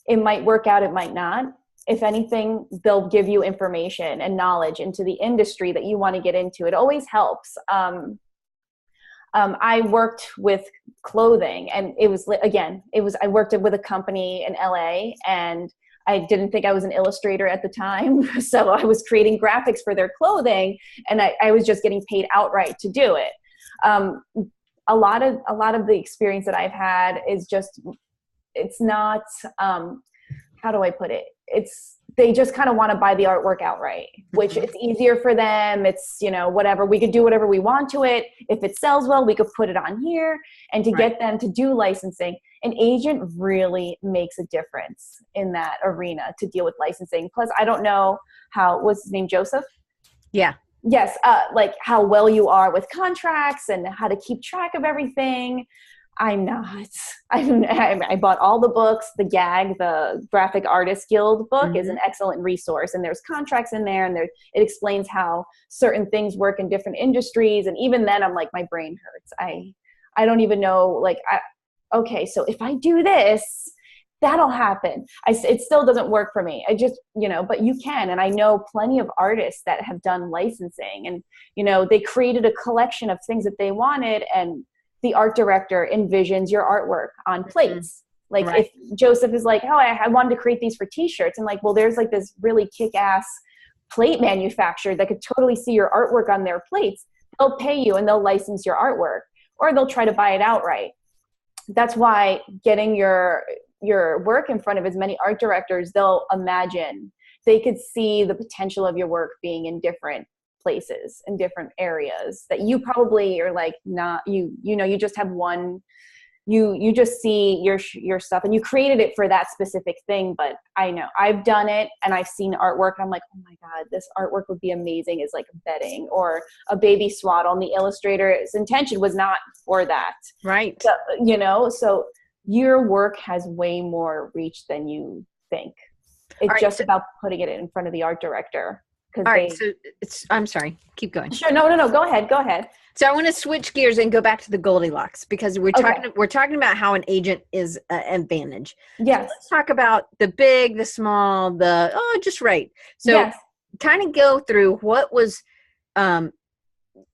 It might work out, it might not. If anything, they'll give you information and knowledge into the industry that you want to get into. It always helps. I worked with clothing, and I worked with a company in LA, and I didn't think I was an illustrator at the time. So I was creating graphics for their clothing, and I was just getting paid outright to do it. A lot of the experience that I've had is just, it's not, how do I put it? They just kind of want to buy the artwork outright, which it's easier for them. It's, whatever, we could do whatever we want to it. If it sells well, we could put it on here. And to get them to do licensing, an agent really makes a difference in that arena to deal with licensing. Plus, I don't know what's his name, Joseph? Yeah. Yes. Like how well you are with contracts and how to keep track of everything. I'm not. I bought all the books. The GAG, the Graphic Artist Guild book, is an excellent resource, and there's contracts in there, and it explains how certain things work in different industries. And even then, I'm like, my brain hurts. I don't even know. Okay, so if I do this, that'll happen. It still doesn't work for me. I just, but you can. And I know plenty of artists that have done licensing, and they created a collection of things that they wanted, and the art director envisions your artwork on plates. If Joseph is like, oh, I wanted to create these for t-shirts. And like, well, there's like this really kick-ass plate manufacturer that could totally see your artwork on their plates. They'll pay you and they'll license your artwork, or they'll try to buy it outright. That's why getting your work in front of as many art directors, they'll imagine, they could see the potential of your work being in different places, in different areas that you probably are like, not, you just have one, you just see your stuff and you created it for that specific thing. But I know I've done it and I've seen artwork and I'm like, oh my God, this artwork would be amazing as like bedding or a baby swaddle. And the illustrator's intention was not for that. Right. So, so your work has way more reach than you think. It's just about putting it in front of the art director. All right. So I'm sorry. Keep going. Sure. No. Go ahead. So I want to switch gears and go back to the Goldilocks, because we're talking about how an agent is an advantage. Yes. So let's talk about the big, the small, just right. So kind of go through what was,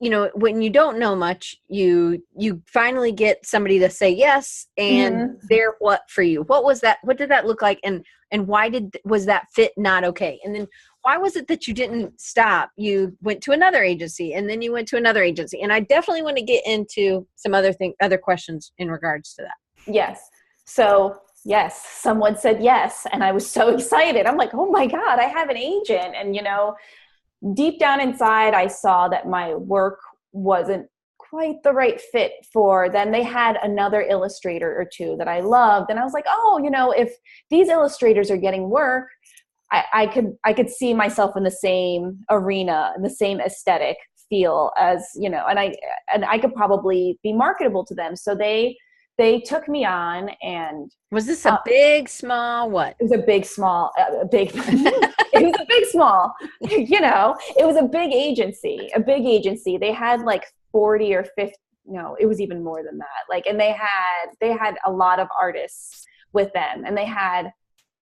you know, when you don't know much, you finally get somebody to say yes, and they're what for you? What was that? What did that look like? And why was that fit not okay? And then why was it that you didn't stop? You went to another agency, and then you went to another agency. And I definitely want to get into some other questions in regards to that. Yes. So yes, someone said yes. And I was so excited. I'm like, oh my God, I have an agent. And, you know, deep down inside, I saw that my work wasn't quite the right fit for them. They had another illustrator or two that I loved. And I was like, oh, you know, if these illustrators are getting work, I could see myself in the same arena, in the same aesthetic feel as, you know, and I could probably be marketable to them. So they took me on. And was this a big, small, what? It was a big, small, big, it was a big, small, you know, it was a big agency. They had like 40 or 50, no, it was even more than that. Like, and they had a lot of artists with them, and they had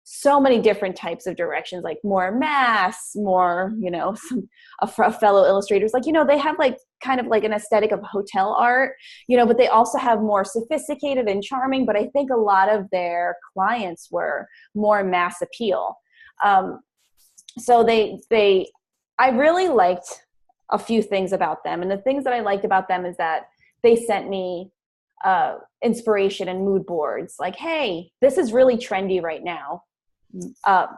so many different types of directions, like more mass, more, you know, a fellow illustrators, like, you know, they have like kind of like an aesthetic of hotel art, you know, but they also have more sophisticated and charming. But I think a lot of their clients were more mass appeal. So I really liked a few things about them. And the things that I liked about them is that they sent me inspiration and mood boards. Like, hey, this is really trendy right now.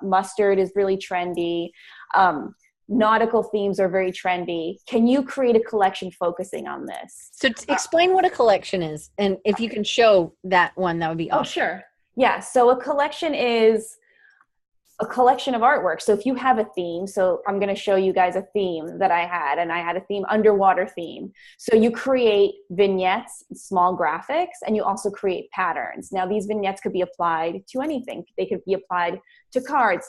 Mustard is really trendy. Nautical themes are very trendy. Can you create a collection focusing on this? So explain what a collection is. And if you can show that one, that would be awesome. Oh, sure. Yeah. So a collection is a collection of artwork. So if you have a theme, so I'm going to show you guys a theme that I had, and I had a theme, underwater theme. So you create vignettes, small graphics, and you also create patterns. Now these vignettes could be applied to anything. They could be applied to cards,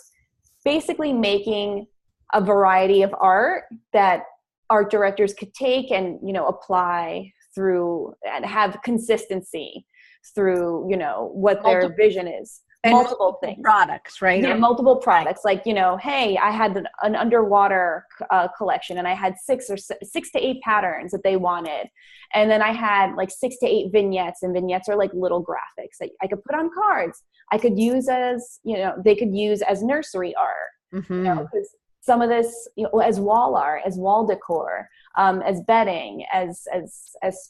basically making a variety of art that art directors could take and, you know, apply through and have consistency through, you know, what their vision is. Multiple things. Products, right? Yeah, multiple products. Like, you know, hey, I had an underwater collection, and I had 6 to 8 patterns that they wanted. And then I had like 6 to 8 vignettes, and vignettes are like little graphics that I could put on cards. I could use as, you know, they could use as nursery art, you know, because some of this, you know, as wall art, as wall decor, as bedding, as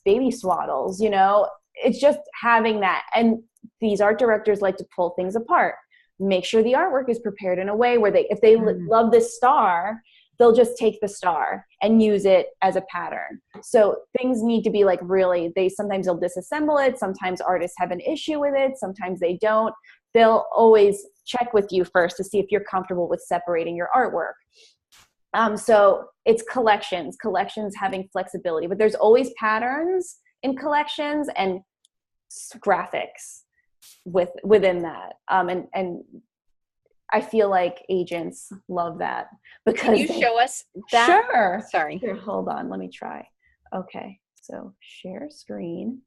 baby swaddles, you know, it's just having that. And these art directors like to pull things apart, make sure the artwork is prepared in a way where if they love this star, they'll just take the star and use it as a pattern. So things need to be like really, sometimes they'll disassemble it. Sometimes artists have an issue with it. Sometimes they don't. They'll always check with you first to see if you're comfortable with separating your artwork. So it's collections having flexibility, but there's always patterns in collections and graphics within that. And I feel like agents love that because can you show us that? Sure. Sorry. Here, hold on. Let me try. Okay. So share screen.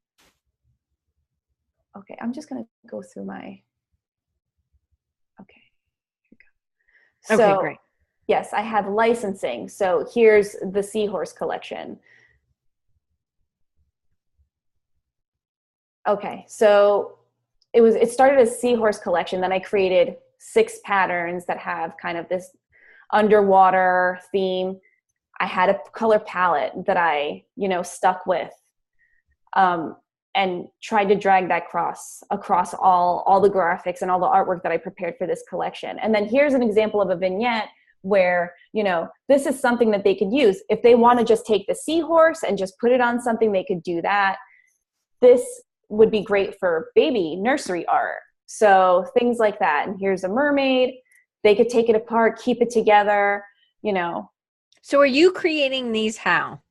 Okay. I'm just going to go through my, okay. Here we go. So, okay, great. Yes, I have licensing. So here's the Seahorse collection. Okay, so it started as Seahorse collection. Then I created 6 patterns that have kind of this underwater theme. I had a color palette that I, you know, stuck with, and tried to drag that across all the graphics and all the artwork that I prepared for this collection. And then here's an example of a vignette where, you know, this is something that they could use. If they want to just take the seahorse and just put it on something, they could do that. This would be great for baby nursery art. So things like that. And here's a mermaid. They could take it apart, keep it together, you know. So are you creating these how?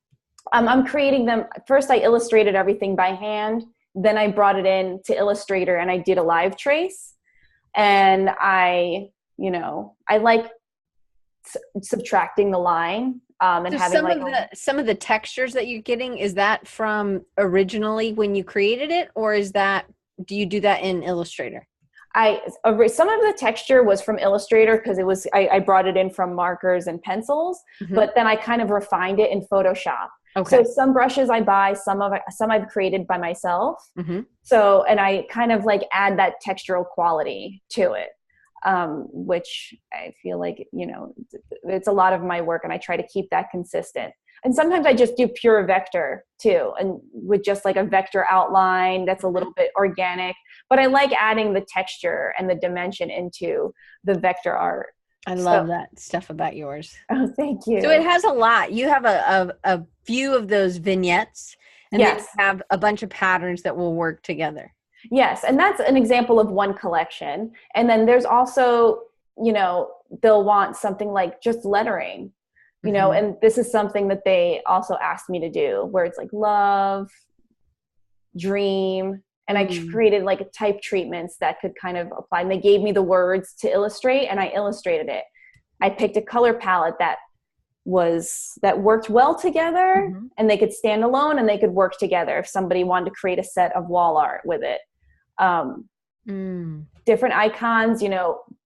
I'm creating them. First, I illustrated everything by hand. Then I brought it in to Illustrator and I did a live trace. And I like subtracting the line and so having some of the textures that you're getting, is that from originally when you created it, or do you do that in Illustrator? Some of the texture was from Illustrator because I brought it in from markers and pencils, but then I kind of refined it in Photoshop. Okay. So some brushes I buy, some I've created by myself. Mm-hmm. So, and I kind of like add that textural quality to it, which I feel like, it's a lot of my work, and I try to keep that consistent. And sometimes I just do pure vector too, and with just like a vector outline that's a little bit organic, but I like adding the texture and the dimension into the vector art. I love that stuff about yours. Oh, thank you. So it has a lot. You have a few of those vignettes, and then you have a bunch of patterns that will work together. Yes. And that's an example of one collection. And then there's also, they'll want something like just lettering, and this is something that they also asked me to do, where it's like love, dream. And I created like type treatments that could kind of apply. And they gave me the words to illustrate, and I illustrated it. I picked a color palette that worked well together, and they could stand alone, and they could work together if somebody wanted to create a set of wall art with it. Different icons,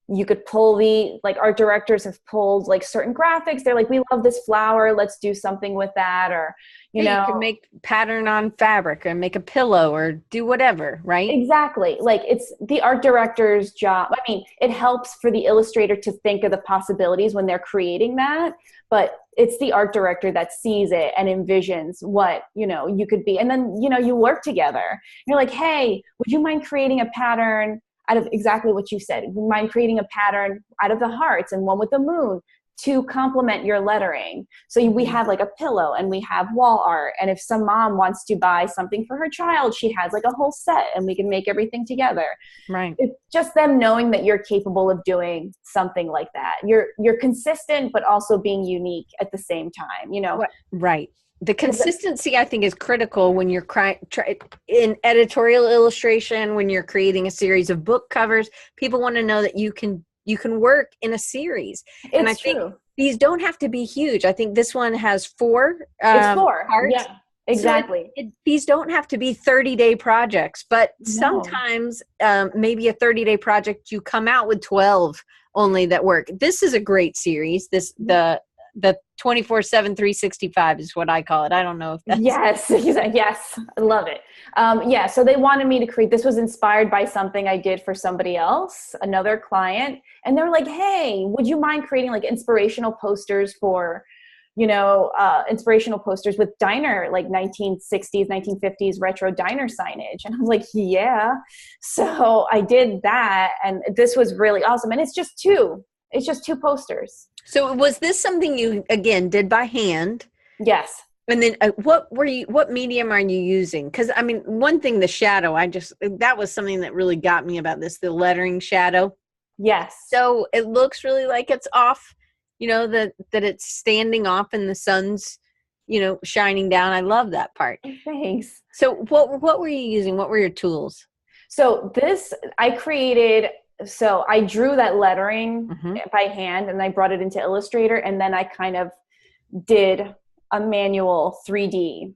you could pull like art directors have pulled like certain graphics. They're like, we love this flower, let's do something with that. Or, you can make pattern on fabric or make a pillow or do whatever, right? Exactly. Like it's the art director's job. I mean, it helps for the illustrator to think of the possibilities when they're creating that, but it's the art director that sees it and envisions what, you could be. And then, you work together. You're like, hey, would you mind creating a pattern out of exactly what you said? Would you mind creating a pattern out of the hearts and one with the moon to complement your lettering? So we have like a pillow, and we have wall art. And if some mom wants to buy something for her child, she has like a whole set, and we can make everything together. Right. It's just them knowing that you're capable of doing something like that. You're consistent, but also being unique at the same time, Right. The consistency, I think, is critical when you're in editorial illustration, when you're creating a series of book covers. People want to know that you can work in a series. And I think these don't have to be huge. I think this one has 4 it's 4 parts. Yeah, exactly. So these don't have to be 30-day projects, but sometimes maybe a 30-day project, you come out with 12 only that work. This is a great series. The 24/7 365 is what I call it. I don't know if that's... Yes, I love it. So they wanted me to create, this was inspired by something I did for somebody else, another client, and they were like, hey, would you mind creating like inspirational posters for, inspirational posters with diner, like 1960s, 1950s retro diner signage? And I was like, yeah. So I did that, and this was really awesome. And it's just 2 posters. So was this something you, again, did by hand? Yes. And then what medium are you using? Because I mean, one thing, the shadow, that was something that really got me about this, the lettering shadow. Yes. So it looks really like it's off, that it's standing off and the sun's, shining down. I love that part. Thanks. So what were you using? What were your tools? So I drew that lettering by hand, and I brought it into Illustrator, and then I kind of did a manual 3D.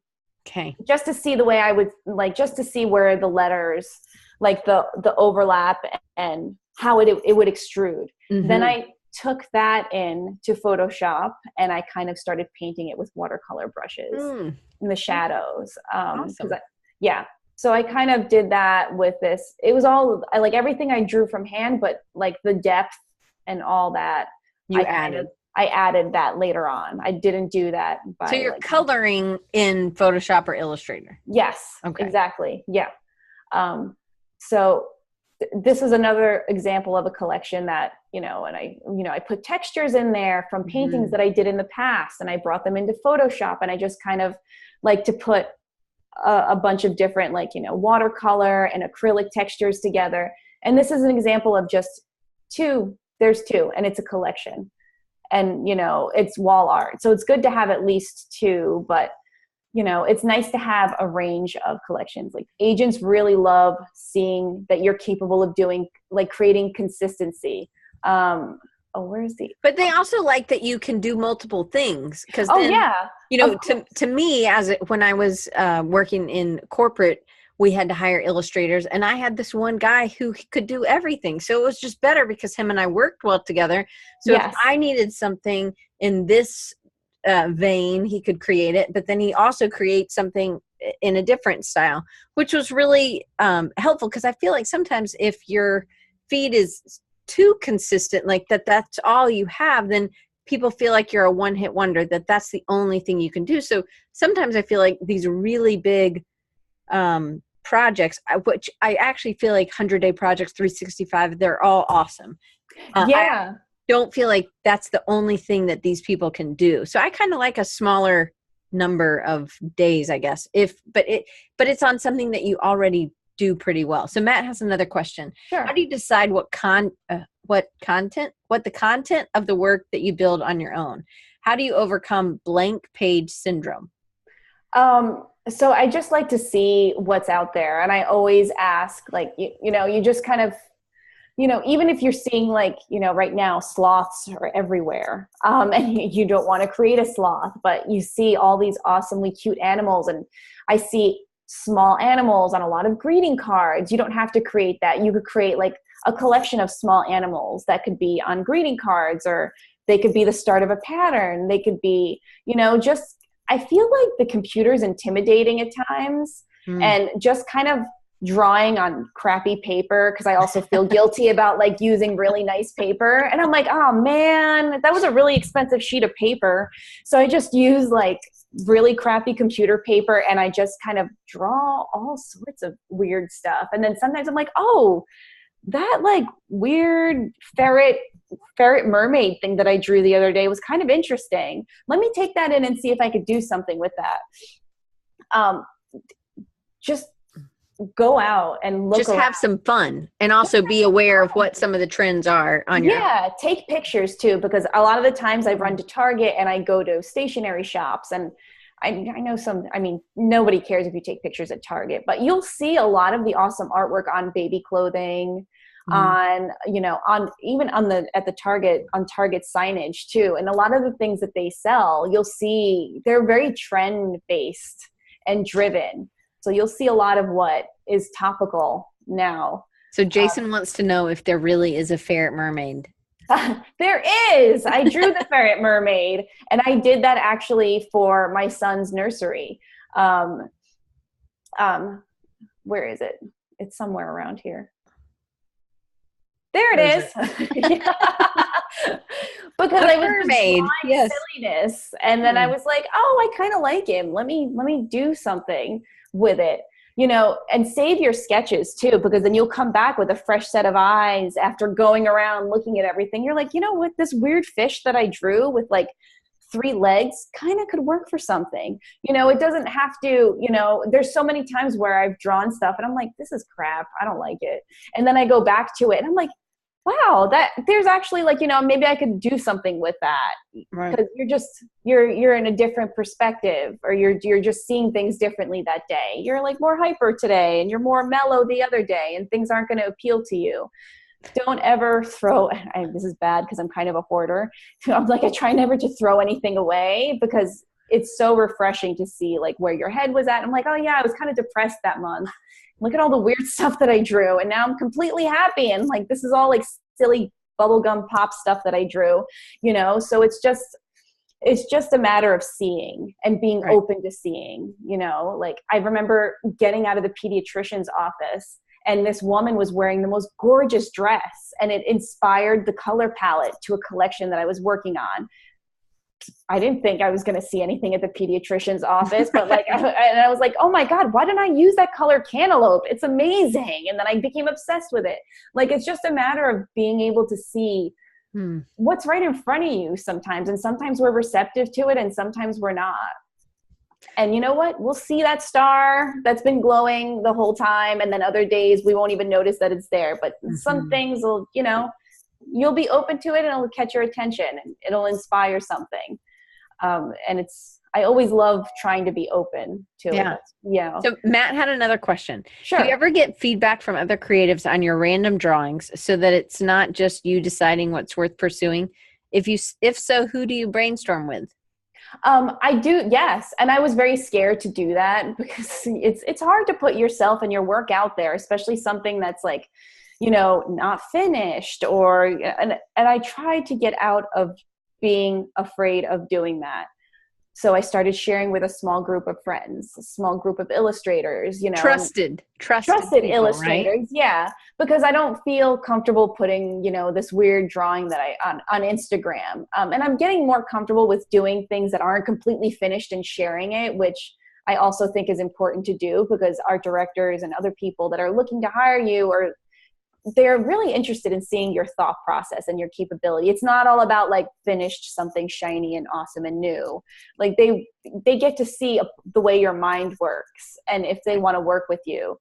Okay. Just to see the way I would just to see where the letters, like the overlap and how it would extrude. Then I took that into Photoshop, and I kind of started painting it with watercolor brushes in the shadows. Awesome. So I kind of did that with this. It was all like everything I drew from hand, but like the depth and all that, I added that later on. I didn't do that by... So you're coloring in Photoshop or Illustrator? Yes. Okay. Exactly. Yeah. So this is another example of a collection that, and I put textures in there from paintings that I did in the past, and I brought them into Photoshop, and I just kind of like to put a bunch of different, watercolor and acrylic textures together. And this is an example of just 2. There's 2, and it's a collection, and, it's wall art. So it's good to have at least 2, but, it's nice to have a range of collections. Like agents really love seeing that you're capable of doing, like creating consistency. But they also like that you can do multiple things, because to me, when I was working in corporate, we had to hire illustrators, and I had this one guy who could do everything. So it was just better because him and I worked well together. So if I needed something in this vein, he could create it, but then he also creates something in a different style, which was really helpful, because I feel like sometimes if your feed is too consistent, like that's all you have, then people feel like you're a one-hit wonder, that's the only thing you can do. So sometimes I feel like these really big projects, which I actually feel like 100-day projects, 365, they're all awesome. Yeah. I don't feel like that's the only thing that these people can do. So I kind of like a smaller number of days, I guess, but it's on something that you already do pretty well. So Matt has another question. Sure. How do you decide what the content of the work that you build on your own? How do you overcome blank page syndrome? So I just like to see what's out there. And I always ask, like, you just kind of, even if you're seeing, like, right now sloths are everywhere, and you don't want to create a sloth, but you see all these awesomely cute animals. And I see small animals on a lot of greeting cards. You don't have to create that. You could create like a collection of small animals that could be on greeting cards, or they could be the start of a pattern. They could be, just, I feel like the computer's intimidating at times, and just kind of drawing on crappy paper, because I also feel guilty about like using really nice paper. And I'm like, oh man, that was a really expensive sheet of paper. So I just use like really crappy computer paper, and I just kind of draw all sorts of weird stuff. And then sometimes I'm like, oh, that like weird ferret mermaid thing that I drew the other day was kind of interesting. Let me take that in and see if I could do something with that. Just go out and look. Just have some fun, and also be aware of what some of the trends are on your own. Take pictures too, because a lot of the times I run to Target and I go to stationery shops, and I know nobody cares if you take pictures at Target, but you'll see a lot of the awesome artwork on baby clothing, at the Target signage too. And a lot of the things that they sell, you'll see they're very trend based and driven. So you'll see a lot of what is topical now. So Jason wants to know if there really is a ferret mermaid. There is. I drew the ferret mermaid, and I did that actually for my son's nursery. Where is it? It's somewhere around here. There it is. Because I was mermaid. Yes. Silliness, and then I was like, oh, I kind of like him. Let me do something with it. And save your sketches too, because then you'll come back with a fresh set of eyes after going around looking at everything. You're like, what, this weird fish that I drew with like 3 legs kind of could work for something. It doesn't have to, there's so many times where I've drawn stuff and I'm like, this is crap, I don't like it. And then I go back to it and I'm like, wow, that there's actually like, maybe I could do something with that. Right. Because you're in a different perspective, or you're just seeing things differently that day. You're like more hyper today, and you're more mellow the other day, and things aren't going to appeal to you. Don't ever throw, this is bad because I'm kind of a hoarder. I'm like, I try never to throw anything away, because it's so refreshing to see like where your head was at. I'm like, oh yeah, I was kind of depressed that month. Look at all the weird stuff that I drew, and now I'm completely happy. And like, this is all like silly bubblegum pop stuff that I drew, so it's just a matter of seeing and being right. open to seeing, like I remember getting out of the pediatrician's office, and this woman was wearing the most gorgeous dress, and it inspired the color palette to a collection that I was working on. I didn't think I was going to see anything at the pediatrician's office, but like, and I was like, oh my God, why didn't I use that color cantaloupe? It's amazing. And then I became obsessed with it. Like, it's just a matter of being able to see what's right in front of you sometimes. And sometimes we're receptive to it, and sometimes we're not. And you know what? We'll see that star that's been glowing the whole time. And then other days we won't even notice that it's there. But some things will, you'll be open to it, and it'll catch your attention, and it'll inspire something. And I always love trying to be open to it. Yeah. So Matt had another question. Sure. Do you ever get feedback from other creatives on your random drawings, so that it's not just you deciding what's worth pursuing? If so, who do you brainstorm with? I do. Yes. And I was very scared to do that, because it's hard to put yourself and your work out there, especially something that's like, not finished, and I tried to get out of being afraid of doing that. So I started sharing with a small group of friends, a small group of illustrators, Trusted people, illustrators. right? Yeah. Because I don't feel comfortable putting, this weird drawing that on Instagram. And I'm getting more comfortable with doing things that aren't completely finished and sharing it, which I also think is important to do, because art directors and other people that are looking to hire you, or they're really interested in seeing your thought process and your capability. It's not all about like finished something shiny and awesome and new. Like they get to see the way your mind works, and if they want to work with you.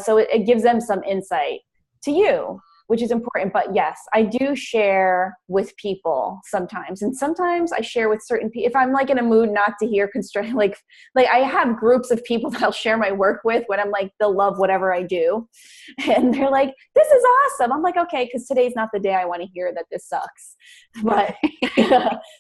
So it gives them some insight to you, which is important. But yes, I do share with people sometimes. And sometimes I share with certain people. If I'm like in a mood not to hear like I have groups of people that I'll share my work with when I'm like, they'll love whatever I do. And they're like, this is awesome. I'm like, okay, because today's not the day I want to hear that this sucks. But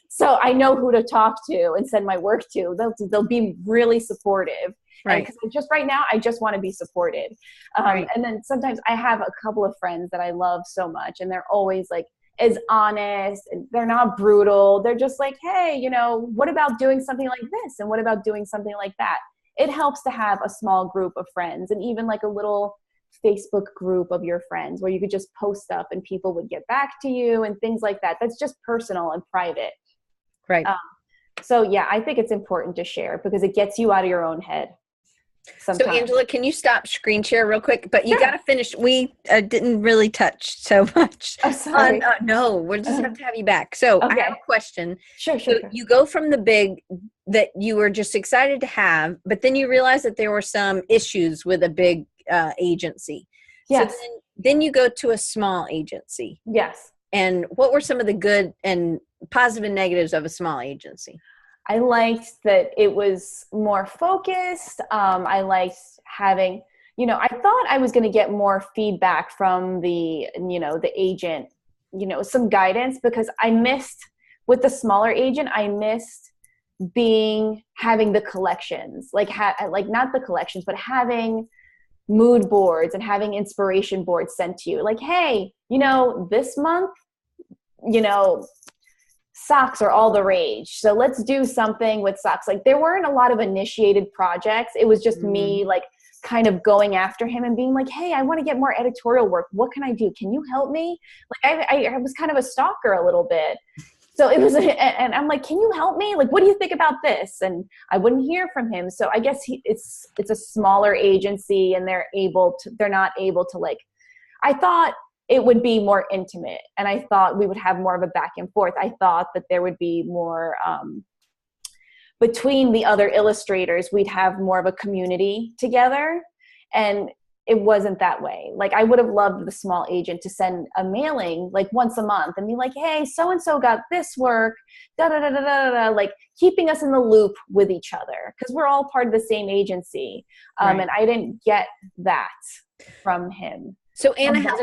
so I know who to talk to and send my work to. They'll be really supportive. Right. Because just right now, I just want to be supported. Right. And then sometimes I have a couple of friends that I love so much, and they're always like as honest, and they're not brutal. They're just like, hey, what about doing something like this? And what about doing something like that? It helps to have a small group of friends, and even like a little Facebook group of your friends where you could just post stuff and people would get back to you and things like that. That's just personal and private. Right. So yeah, I think it's important to share because it gets you out of your own head. Sometimes. So Angela, can you stop screen share real quick? But you got to finish. We didn't really touch so much. Oh, sorry. No, we'll just have to have you back. So okay. I have a question. Sure. You go from the big that you were just excited to have, but then you realize that there were some issues with a big agency. Yes. So then you go to a small agency. Yes. And what were some of the good and positive and negatives of a small agency? I liked that it was more focused. I liked having, I thought I was going to get more feedback from the agent, some guidance, because I missed with the smaller agent, I missed having the collections, like not the collections, but having mood boards and having inspiration boards sent to you. Like, hey, this month, socks are all the rage. So let's do something with socks. Like there weren't a lot of initiated projects. It was just me like kind of going after him and being like, hey, I want to get more editorial work. What can I do? Can you help me? Like I was kind of a stalker a little bit. So it was, and I'm like, can you help me? Like, what do you think about this? And I wouldn't hear from him. So I guess it's a smaller agency and they're not able to like, I thought it would be more intimate. And I thought we would have more of a back and forth. I thought that there would be more, between the other illustrators, we'd have more of a community together. And it wasn't that way. Like I would have loved the small agent to send a mailing like once a month and be like, hey, so-and-so got this work, like keeping us in the loop with each other. Cause we're all part of the same agency. Right. And I didn't get that from him. So Anna has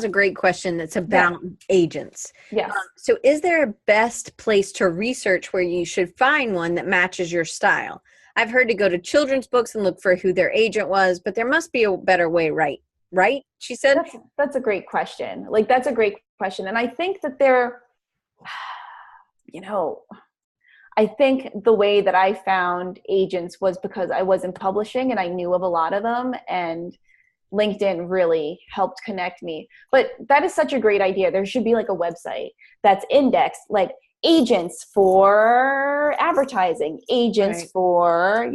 a great question that's about agents. Yes. So is there a best place to research where you should find one that matches your style? I've heard to go to children's books and look for who their agent was, but there must be a better way, right? She said. That's a great question. Like, that's a great question. And I think that I think the way that I found agents was because I was in publishing and I knew of a lot of them, and LinkedIn really helped connect me. But that is such a great idea. There should be like a website that's indexed, like agents for advertising, agents for,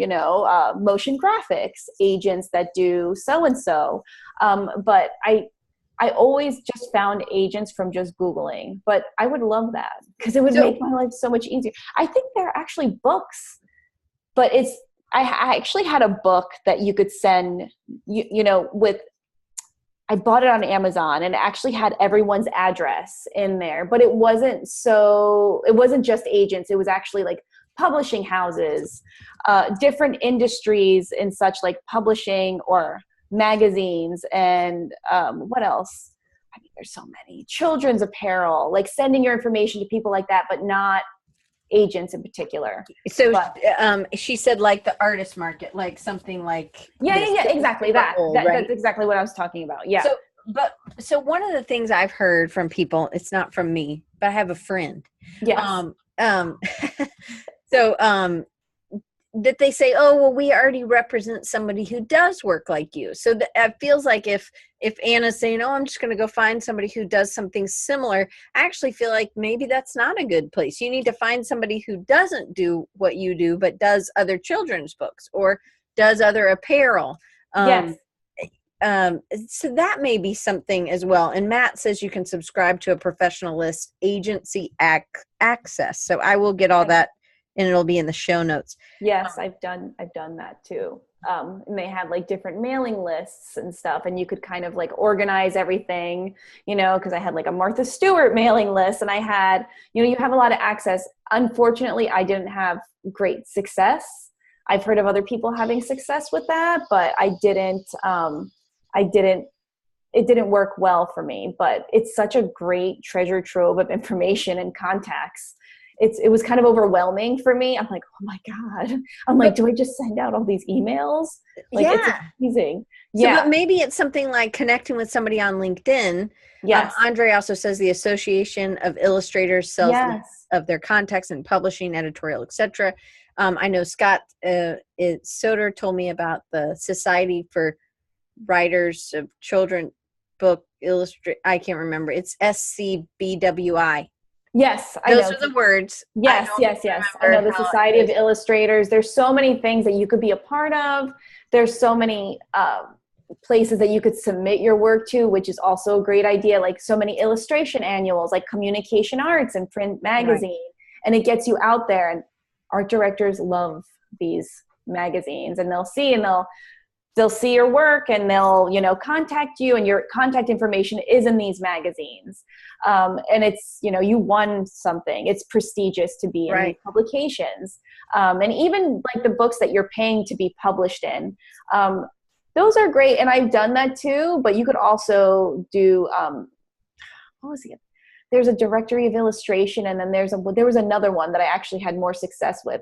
motion graphics, agents that do so-and-so. But I always just found agents from just Googling, but I would love that because it would make my life so much easier. I think there are actually books, but I actually had a book that you could send, I bought it on Amazon and it actually had everyone's address in there, but it wasn't just agents. It was actually like publishing houses, different industries in such like publishing or magazines and what else? I mean, there's so many. Children's apparel, like sending your information to people like that, but not agents in particular. So she said like the artist market, like something like exactly that's exactly what I was talking about. So one of the things I've heard from people, it's not from me, but I have a friend, So, that they say, oh, well, we already represent somebody who does work like you. So it feels like if Anna's saying, oh, I'm just going to go find somebody who does something similar, I actually feel like maybe that's not a good place. You need to find somebody who doesn't do what you do, but does other children's books or does other apparel. Yes. So that may be something as well. And Matt says you can subscribe to a professional list agency access. So I will get all that, and it'll be in the show notes. Yes, I've done that too. And they had like different mailing lists and stuff, and you could kind of like organize everything, because I had like a Martha Stewart mailing list, and I had, you have a lot of access. Unfortunately, I didn't have great success. I've heard of other people having success with that, but it didn't work well for me. But it's such a great treasure trove of information and contacts. It was kind of overwhelming for me. I'm like, oh my God. I'm like, do I just send out all these emails? Like, it's amazing. So, but maybe it's something like connecting with somebody on LinkedIn. Yes. Andre also says the Association of Illustrators sells of their contacts and publishing, editorial, etc. I know Scott Soder told me about the Society for Writers of Children Book Illustrate. I can't remember. It's SCBWI. Yes, I know. Those are the words. Yes. I know the Society of Illustrators. There's so many things that you could be a part of. There's so many places that you could submit your work to, which is also a great idea. Like so many illustration annuals, like Communication Arts and Print Magazine, and it gets you out there. And art directors love these magazines, and they'll see your work, and they'll contact you, and your contact information is in these magazines. And it's, you won something. It's prestigious to be in these publications. And even like the books that you're paying to be published in, those are great. And I've done that too, but you could also do, what was it? There's a directory of illustration, and then there was another one that I actually had more success with.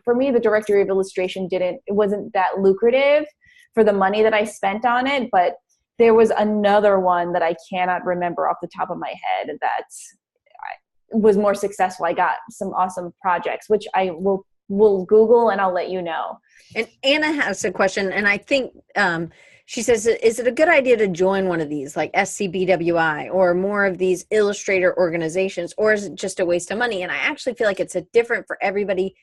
For me, the directory of illustration it wasn't that lucrative for the money that I spent on it, but there was another one that I cannot remember off the top of my head that was more successful. I got some awesome projects, which I will Google, and I'll let you know. And Anna has a question, and I think she says, is it a good idea to join one of these, like SCBWI or more of these illustrator organizations, or is it just a waste of money? And I actually feel like it's different for everybody.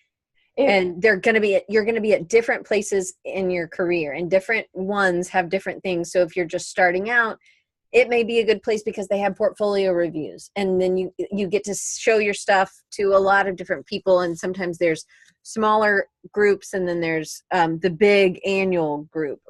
And you're going to be at different places in your career, and different ones have different things. So if you're just starting out, it may be a good place because they have portfolio reviews, and then you get to show your stuff to a lot of different people. And sometimes there's smaller groups, and then there's the big annual group.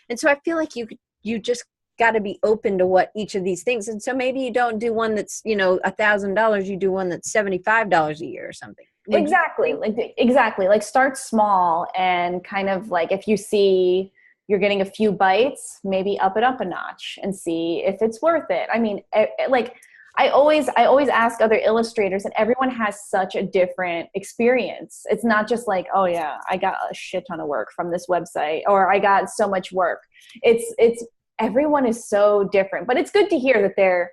And so I feel like you just got to be open to what each of these things. And so maybe you don't do one that's, $1,000, you do one that's $75 a year or something. Exactly. Like start small, and kind of like, if you see you're getting a few bites, maybe up it up a notch and see if it's worth it. I mean, like I always ask other illustrators, and everyone has such a different experience. It's not just like, oh yeah, I got a shit ton of work from this website, or I got so much work. It's everyone is so different, but it's good to hear that there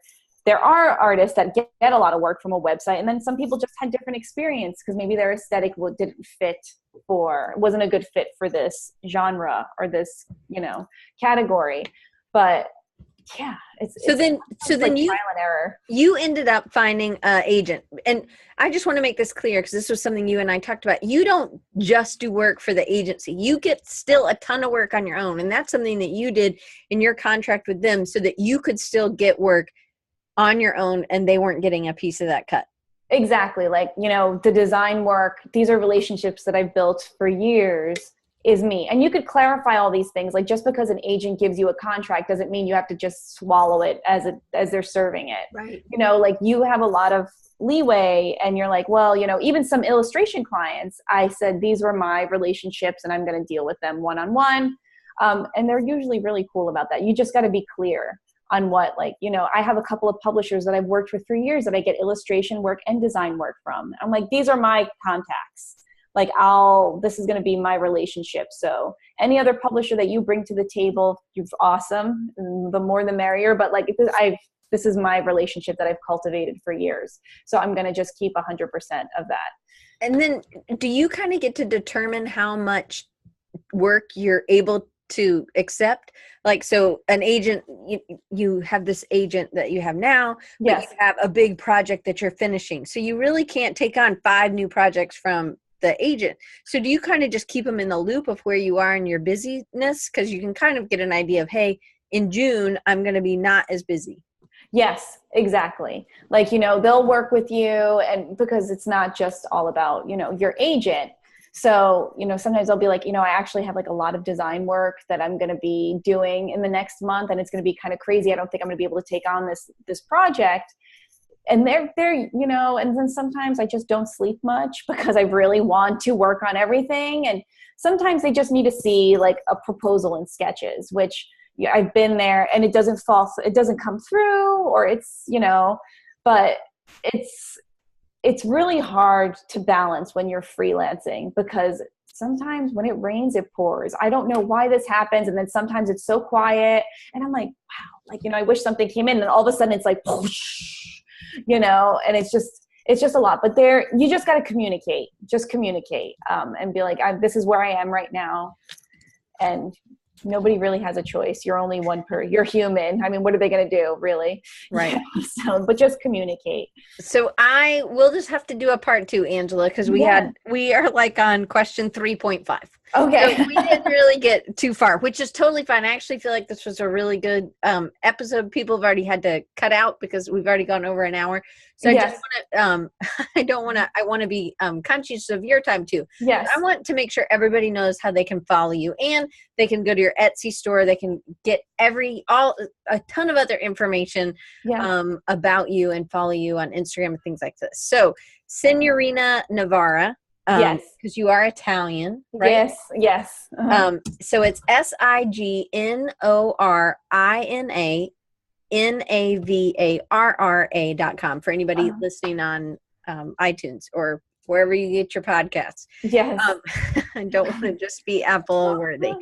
are artists that get a lot of work from a website, and then some people just had different experience because maybe their aesthetic wasn't a good fit for this genre or this, category. But yeah, so then you, trial and error. You ended up finding an agent. And I just want to make this clear, because this was something you and I talked about. You don't just do work for the agency. You get still a ton of work on your own. And that's something that you did in your contract with them so that you could still get work on your own, and they weren't getting a piece of that cut. Exactly. Like, the design work, these are relationships that I've built for years, is me. And you could clarify all these things. Like, just because an agent gives you a contract doesn't mean you have to just swallow it as they're serving it. Right. Like, you have a lot of leeway, and you're like, well, even some illustration clients, I said, these were my relationships, and I'm going to deal with them one-on-one. And they're usually really cool about that. You just got to be clear on what, I have a couple of publishers that I've worked with for years that I get illustration work and design work from. I'm like, these are my contacts. Like, this is going to be my relationship. So any other publisher that you bring to the table, you're awesome. The more the merrier. But this is my relationship that I've cultivated for years. So I'm going to just keep 100% of that. And then do you kind of get to determine how much work you're able to accept? Like, so an agent, you have this agent that you have now, but Yes. you have a big project that you're finishing. So you really can't take on 5 new projects from the agent. So do you kind of just keep them in the loop of where you are in your busyness? Because you can kind of get an idea of, hey, in June, I'm going to be not as busy. Yes, exactly. Like, they'll work with you, and because it's not just all about, your agent. So, sometimes they'll be like, I actually have like a lot of design work that I'm going to be doing in the next month, and it's going to be kind of crazy. I don't think I'm going to be able to take on this project. And they're, and then sometimes I just don't sleep much because I really want to work on everything. And sometimes they just need to see like a proposal and sketches, which I've been there, and it doesn't come through, or it's, but it's really hard to balance when you're freelancing, because sometimes when it rains, it pours. I don't know why this happens. And then sometimes it's so quiet, and I'm like, wow, like, I wish something came in, and all of a sudden it's like, whoosh, and it's just a lot. But you just got to communicate, and be like, this is where I am right now. And nobody really has a choice. You're only you're human. I mean, what are they going to do, really? Right. So, but just communicate. So I will just have to do a part 2, Angela, because we are like on question 3.5. Okay. So we didn't really get too far, which is totally fine. I actually feel like this was a really good episode. People have already had to cut out because we've already gone over an hour. So yes. I want to be conscious of your time too. Yes. I want to make sure everybody knows how they can follow you, and they can go to your Etsy store. They can get a ton of other information about you and follow you on Instagram and things like this. So Signorina Navarra. Yes. Because you are Italian, right? Yes. Uh-huh. So it's SIGNORINANAVARRA.com for anybody listening on iTunes or wherever you get your podcasts. Yes. I don't want to just be Apple worthy.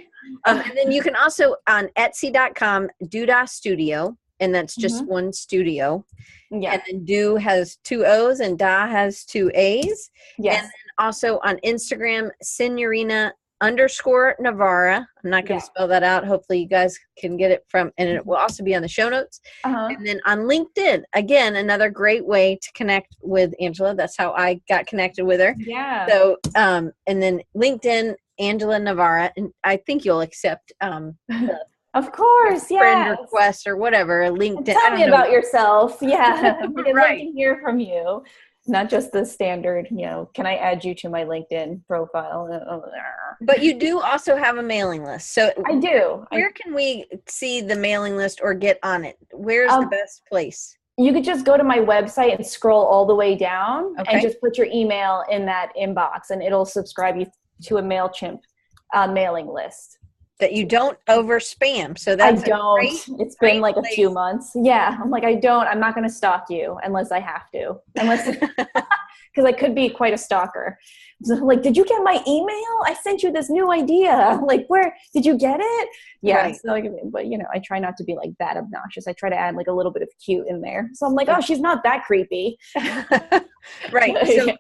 And then you can also on Etsy.com, Duda Studio, and that's just one studio. Yeah. And then Do has 2 O's and Da has 2 A's. Yes. And then also on Instagram, Signorina_Navarra. I'm not going to spell that out. Hopefully you guys can get it from, and it will also be on the show notes. And then on LinkedIn, again, another great way to connect with Angela. That's how I got connected with her. Yeah. So, and then LinkedIn, Angela Navarra, and I think you'll accept of course, friend request or whatever. LinkedIn. Tell me about yourself. Yeah, I'd right. love to hear from you. Not just the standard, can I add you to my LinkedIn profile? But you do also have a mailing list. So I do. Where can we see the mailing list or get on it? Where's the best place? You could just go to my website and scroll all the way down and just put your email in that inbox, and it'll subscribe you to a MailChimp mailing list. That you don't over spam. So that's I don't. It's been like a few months. Yeah. I'm like, I'm not going to stalk you unless I have to. Because I could be quite a stalker. So like, did you get my email? I sent you this new idea. Like, where did you get it? Yeah. Right. So, but I try not to be like that obnoxious. I try to add like a little bit of cute in there. So I'm like, oh, she's not that creepy. Right. So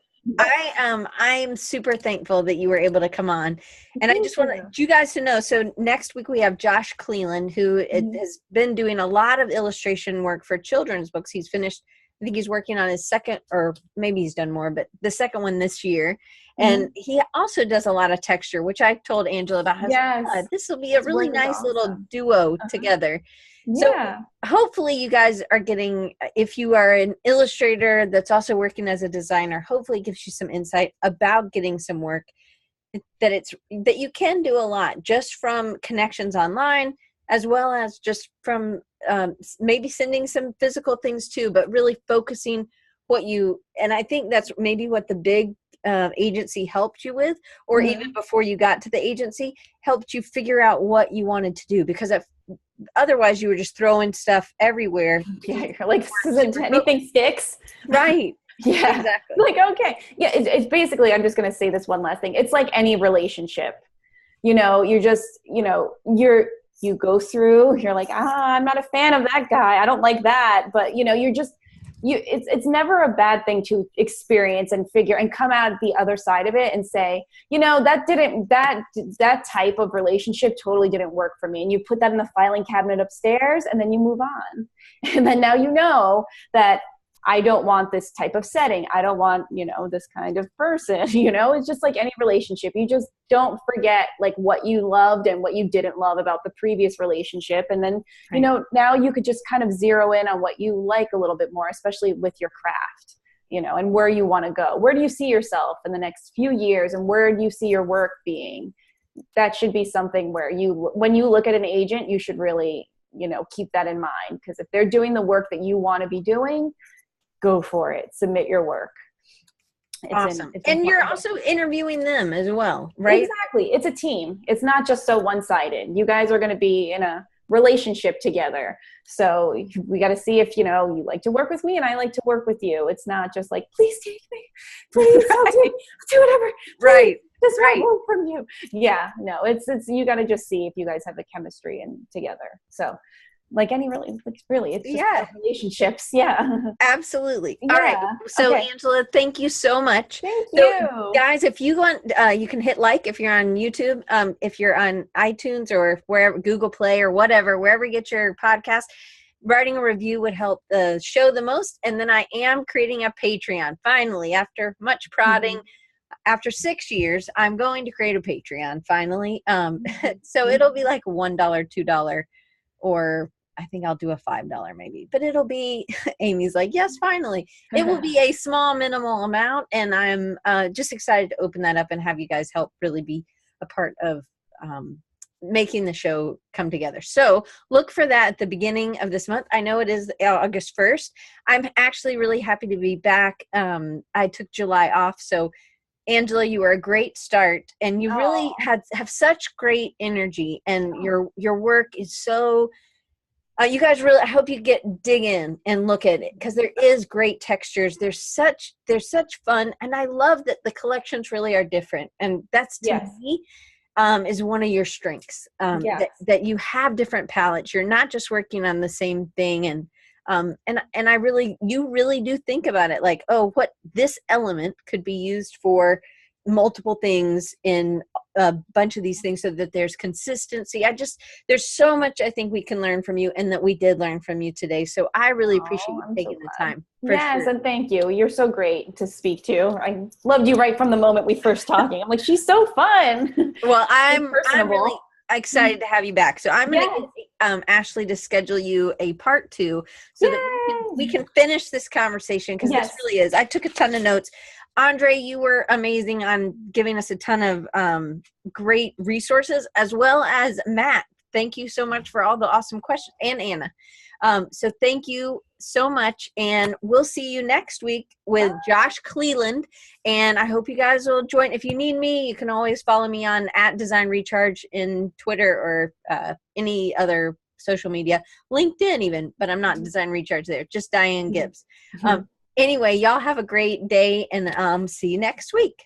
I'm super thankful that you were able to come on, and I just want you guys to know. So next week we have Josh Cleland, who has been doing a lot of illustration work for children's books. He's finished. I think he's working on his second, or maybe he's done more, but the second one this year. And he also does a lot of texture, which I told Angela about. This will be a really nice little duo together. Yeah. So hopefully you guys are getting, if you are an illustrator that's also working as a designer, hopefully it gives you some insight about getting some work that you can do a lot just from connections online, as well as just from maybe sending some physical things too, but really focusing and I think that's maybe what the big agency helped you with, or even before you got to the agency, helped you figure out what you wanted to do, because otherwise you were just throwing stuff everywhere. Yeah, you're like, anything sticks. Right. Yeah, exactly. Like, okay. Yeah, it's basically, I'm just going to say this one last thing. It's like any relationship. You're just, you go through, you're like, I'm not a fan of that guy. I don't like that. But, you're just it's never a bad thing to experience and figure and come out the other side of it and say, that type of relationship totally didn't work for me. And you put that in the filing cabinet upstairs, and then you move on. And then now you know that I don't want this type of setting. I don't want, this kind of person, it's just like any relationship. You just don't forget like what you loved and what you didn't love about the previous relationship. And then, now you could just kind of zero in on what you like a little bit more, especially with your craft, and where you want to go. Where do you see yourself in the next few years, and where do you see your work being? That should be something where when you look at an agent, you should really, keep that in mind, because if they're doing the work that you want to be doing, go for it. Submit your work. Awesome. And you're also interviewing them as well, right? Exactly. It's a team. It's not just so one-sided. You guys are going to be in a relationship together. So we got to see if, you like to work with me and I like to work with you. It's not just like, please take me. Please, I'll do whatever. Please, right. This won't move from you. Yeah. No, it's you got to just see if you guys have the chemistry and together. So like any it's just relationships. Yeah, absolutely. All right. So Angela, thank you so much. Thank you. Guys, if you want, you can hit like if you're on YouTube, if you're on iTunes or wherever, Google Play or whatever, wherever you get your podcast. Writing a review would help the show the most. And then I am creating a Patreon. Finally, after much prodding, after 6 years, I'm going to create a Patreon finally. So it'll be like $1, $2, or I think I'll do a $5 maybe, but it'll be, Amy's like, yes, finally. It will be a small, minimal amount. And I'm just excited to open that up and have you guys help really be a part of making the show come together. So look for that at the beginning of this month. I know it is August 1st. I'm actually really happy to be back. I took July off. So Angela, you were a great start, and you really have such great energy, and your work is so, you guys really, I hope you dig in and look at it, because there is great textures. There's such fun. And I love that the collections really are different. And that's to me, is one of your strengths, that you have different palettes. You're not just working on the same thing. And you really do think about it like, what this element could be used for multiple things in a bunch of these things, so that there's consistency. There's so much I think we can learn from you, and that we did learn from you today. So I really appreciate you taking the time. Yes, sure. And thank you. You're so great to speak to. I loved you right from the moment we first talking. I'm like, she's so fun. Well, I'm really excited to have you back. So I'm going to get Ashley to schedule you a part 2 so that we can finish this conversation, because this really is. I took a ton of notes. Andre, you were amazing on giving us a ton of great resources, as well as Matt. Thank you so much for all the awesome questions, and Anna. So thank you so much, and we'll see you next week with Josh Cleland, and I hope you guys will join. If you need me, you can always follow me on @DesignRecharge in Twitter or any other social media, LinkedIn even, but I'm not Design Recharge there, just Diane Gibbs. Anyway, y'all have a great day, and see you next week.